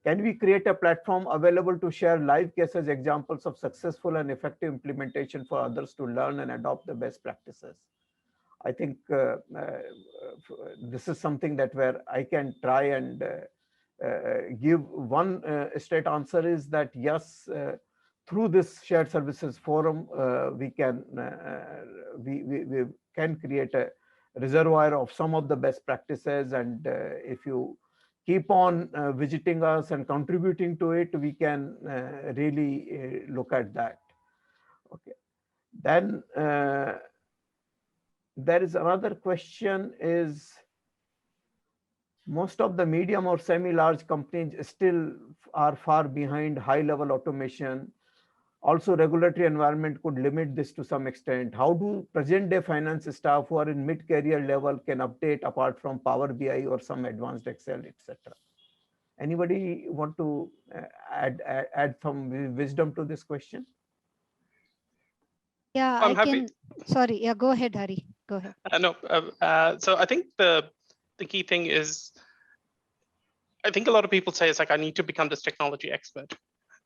Can we create a platform available to share live cases, examples of successful and effective implementation for others to learn and adopt the best practices? I think this is something that where I can try and give one straight answer is that yes, through this shared services forum, we can create a reservoir of some of the best practices, and if you keep on visiting us and contributing to it, we can really look at that. Okay, then there is another question is, most of the medium or semi-large companies still are far behind high-level automation. Also, regulatory environment could limit this to some extent. How do present-day finance staff who are in mid-career level can update apart from Power BI or some advanced Excel, etc.? Anybody want to add some wisdom to this question? Yeah, I'm I happy. can. Sorry, yeah, go ahead, Hari. Go ahead. So I think the key thing is, I think a lot of people say it's like, I need to become this technology expert,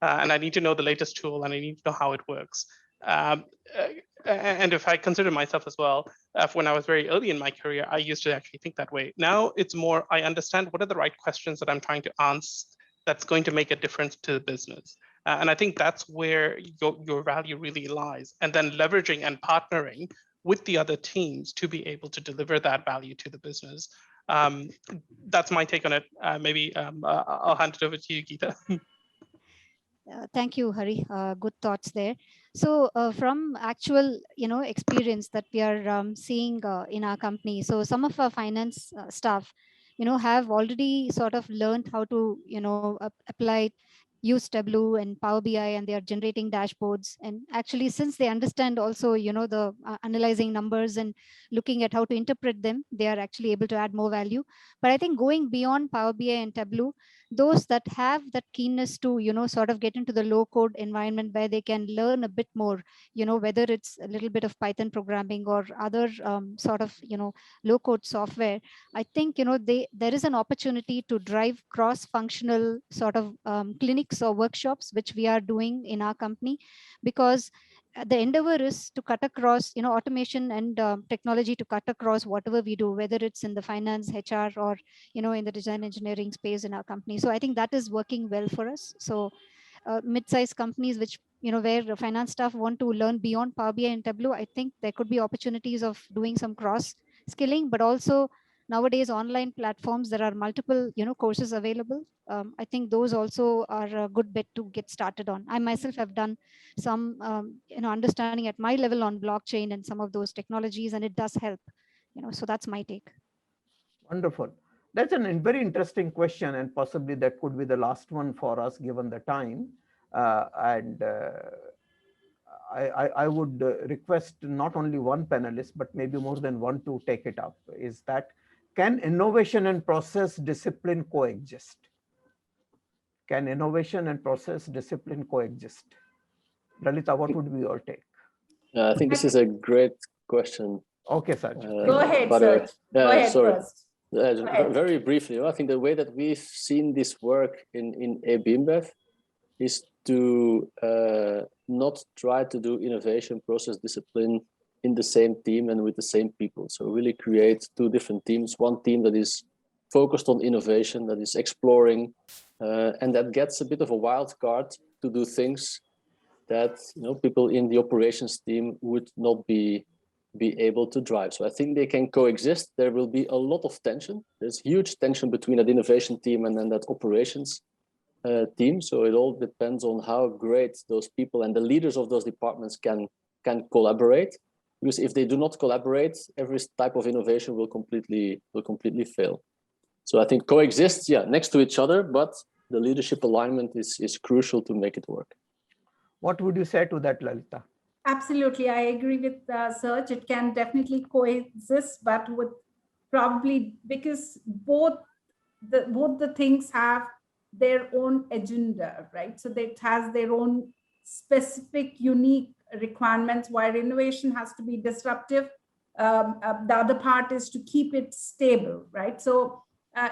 and I need to know the latest tool, and I need to know how it works. And if I consider myself as well, when I was very early in my career, I used to actually think that way. Now it's more, I understand what are the right questions that I'm trying to answer that's going to make a difference to the business. And I think that's where your value really lies. And then leveraging and partnering with the other teams to be able to deliver that value to the business. That's my take on it. Maybe I'll hand it over to you, Geetha. Thank you, Hari. Good thoughts there. So from actual, experience that we are seeing in our company, so some of our finance staff, have already sort of learned how to, apply, use Tableau and Power BI, and they are generating dashboards. And actually, since they understand also, the analyzing numbers and looking at how to interpret them, they are actually able to add more value. But I think going beyond Power BI and Tableau, those that have that keenness to sort of get into the low code environment where they can learn a bit more, whether it's a little bit of Python programming or other sort of low code software, I think there is an opportunity to drive cross functional sort of clinics or workshops, which we are doing in our company, because the endeavor is to cut across automation and technology, to cut across whatever we do, whether it's in the finance, HR, or in the design engineering space in our company. So I think that is working well for us. So mid-sized companies which where finance staff want to learn beyond Power BI and Tableau, I think there could be opportunities of doing some cross skilling. But also nowadays online platforms, there are multiple courses available. I think those also are a good bet to get started on. I myself have done some understanding at my level on blockchain and some of those technologies, and it does help. So that's my take. Wonderful. That's a very interesting question, and possibly that could be the last one for us given the time. I would request not only one panelist, but maybe more than one to take it up. Is that, can innovation and process discipline coexist? Can innovation and process discipline coexist? Lalitha, what would be your take? I think this is a great question. Okay, Serge. Go ahead, Serge. Go ahead first. Very briefly, I think the way that we've seen this work in InBev is to not try to do innovation process discipline in the same team and with the same people. So really create two different teams, one team that is focused on innovation, that is exploring, and that gets a bit of a wild card to do things that people in the operations team would not be able to drive. So I think they can coexist. There will be a lot of tension. There's huge tension between that innovation team and then that operations team. So it all depends on how great those people and the leaders of those departments can collaborate. Because if they do not collaborate, every type of innovation will completely fail. So I think coexist, next to each other, but the leadership alignment is crucial to make it work. What would you say to that, Lalitha? Absolutely, I agree with Serge. It can definitely coexist, but with probably, because both the things have their own agenda, right? So it has their own specific, unique requirements. While innovation has to be disruptive, the other part is to keep it stable, right? So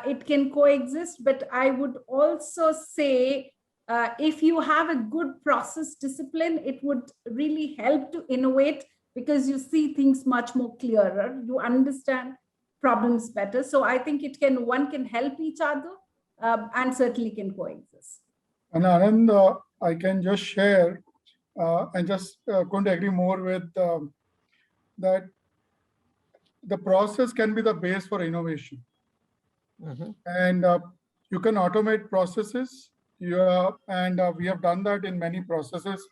it can coexist. But I would also say, if you have a good process discipline, it would really help to innovate, because you see things much more clearer. You understand problems better. So I think one can help each other, and certainly can coexist. And Anand, I can just share, and just couldn't agree more with that the process can be the base for innovation. And you can automate processes, and we have done that in many processes.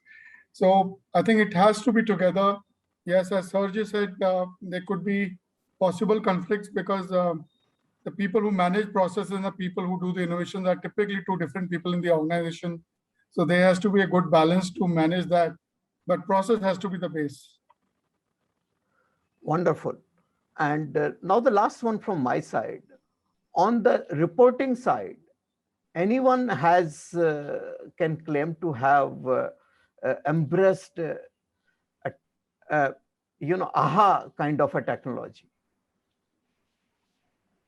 So I think it has to be together. Yes, as Serge said, there could be possible conflicts, because the people who manage processes and the people who do the innovations are typically two different people in the organization. So there has to be a good balance to manage that, but process has to be the base. Wonderful. And now the last one from my side. On the reporting side, anyone can claim to have embraced AHA kind of a technology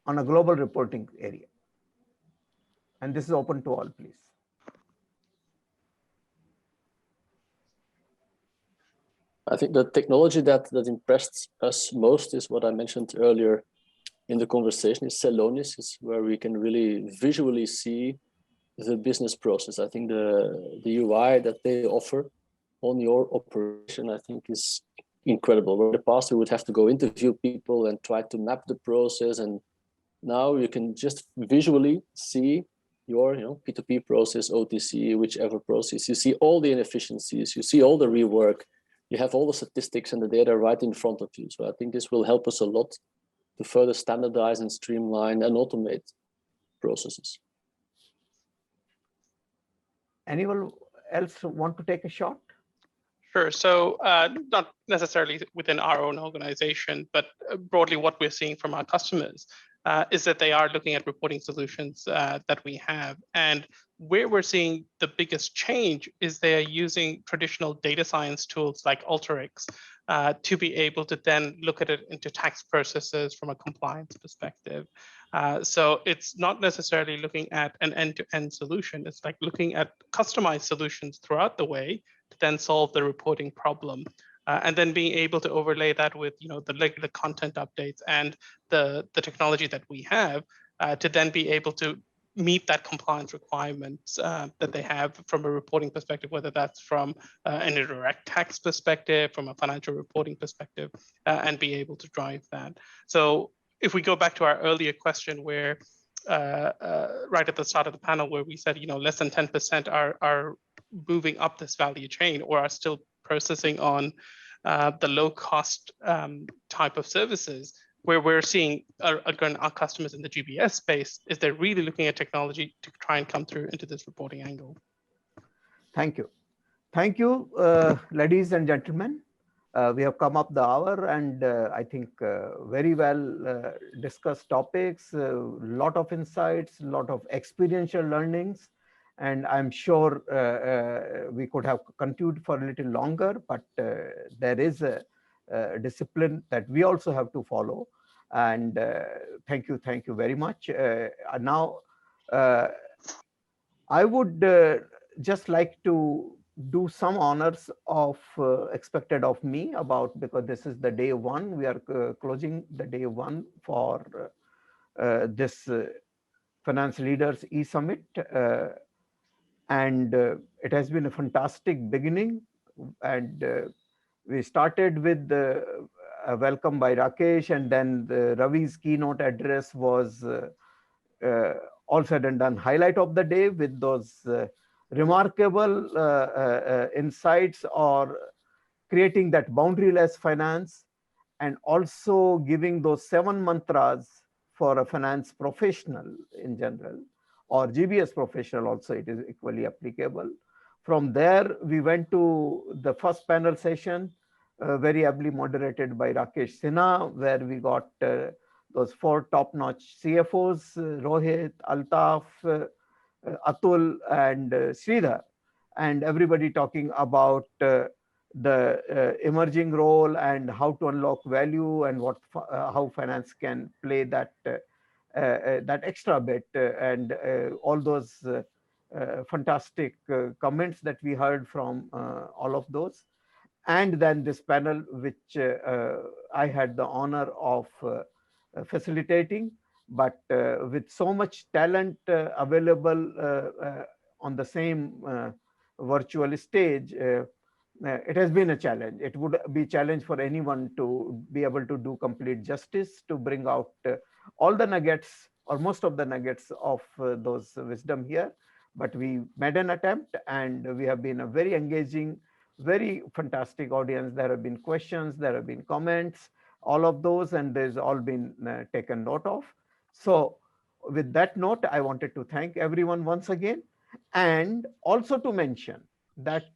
on a global reporting area. And this is open to all, please. I think the technology that impressed us most is what I mentioned earlier in the conversation, is Celonis, is where we can really visually see the business process. I think the UI that they offer on your operation, I think, is incredible. Where in the past we would have to go interview people and try to map the process, and now you can just visually see your P2P process, OTC, whichever process. You see all the inefficiencies, you see all the rework, you have all the statistics and the data right in front of you. So I think this will help us a lot to further standardize and streamline and automate processes. Anyone else want to take a shot? Sure. So not necessarily within our own organization, but broadly what we're seeing from our customers is that they are looking at reporting solutions that we have. And where we're seeing the biggest change is they are using traditional data science tools like Alteryx to be able to then look at it into tax processes from a compliance perspective. So it's not necessarily looking at an end-to-end solution. It's like looking at customized solutions throughout the way to then solve the reporting problem. And then being able to overlay that with the regular content updates and the technology that we have to then be able to meet that compliance requirements that they have from a reporting perspective, whether that's from an indirect tax perspective, from a financial reporting perspective, and be able to drive that. So if we go back to our earlier question where right at the start of the panel where we said, less than 10% are moving up this value chain or are still processing on the low cost type of services, where we're seeing again, our customers in the GBS space is they're really looking at technology to try and come through into this reporting angle. Thank you. Thank you, ladies and gentlemen. We have come up the hour, and I think very well discussed topics, a lot of insights, a lot of experiential learnings. And I'm sure we could have continued for a little longer, but there is a discipline that we also have to follow. And thank you very much. Now, I would just like to do some honors of expected of me because this is the day one. We are closing the day one for this Finance Leaders E-Summit. And it has been a fantastic beginning. And we started with a welcome by Rakesh, and then Ravi's keynote address was all said and done highlight of the day with those remarkable insights or creating that boundaryless finance, and also giving those 7 mantras for a finance professional in general, or GBS professional also, it is equally applicable. From there, we went to the first panel session, very ably moderated by Rakesh Sinha, where we got those 4 top-notch CFOs, Rohit, Altaf, Atul, and Sridhar, and everybody talking about the emerging role and how to unlock value and how finance can play that that extra bit and all those fantastic comments that we heard from all of those. And then this panel, which I had the honor of facilitating, but with so much talent available on the same virtual stage, it has been a challenge. It would be a challenge for anyone to be able to do complete justice, to bring out all the nuggets or most of the nuggets of those wisdom here. But we made an attempt, and we have been a very engaging, very fantastic audience. There have been questions, there have been comments, all of those, and there's all been taken note of. So with that note, I wanted to thank everyone once again, and also to mention that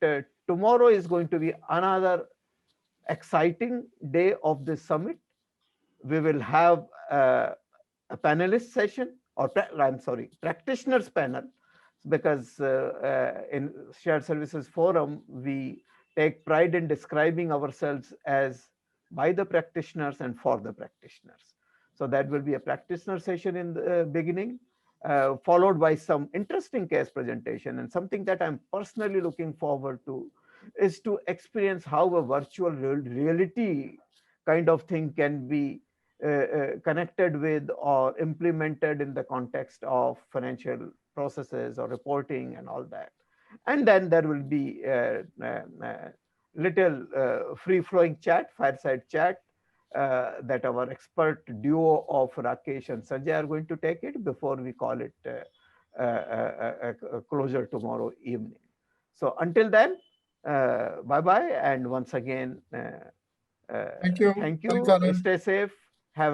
tomorrow is going to be another exciting day of this summit. We will have a panelist session, or I'm sorry, practitioners panel, because in Shared Services Forum, we take pride in describing ourselves as by the practitioners and for the practitioners. So that will be a practitioner session in the beginning, followed by some interesting case presentation. And something that I'm personally looking forward to is to experience how a virtual reality kind of thing can be connected with or implemented in the context of financial processes or reporting and all that. And then there will be a little free-flowing chat, fireside chat, that our expert duo of Rakesh and Sanjay are going to take it before we call it a closure tomorrow evening. So until then, bye-bye. And once again, Thank you. thank Thanks, you. Anand. Stay safe.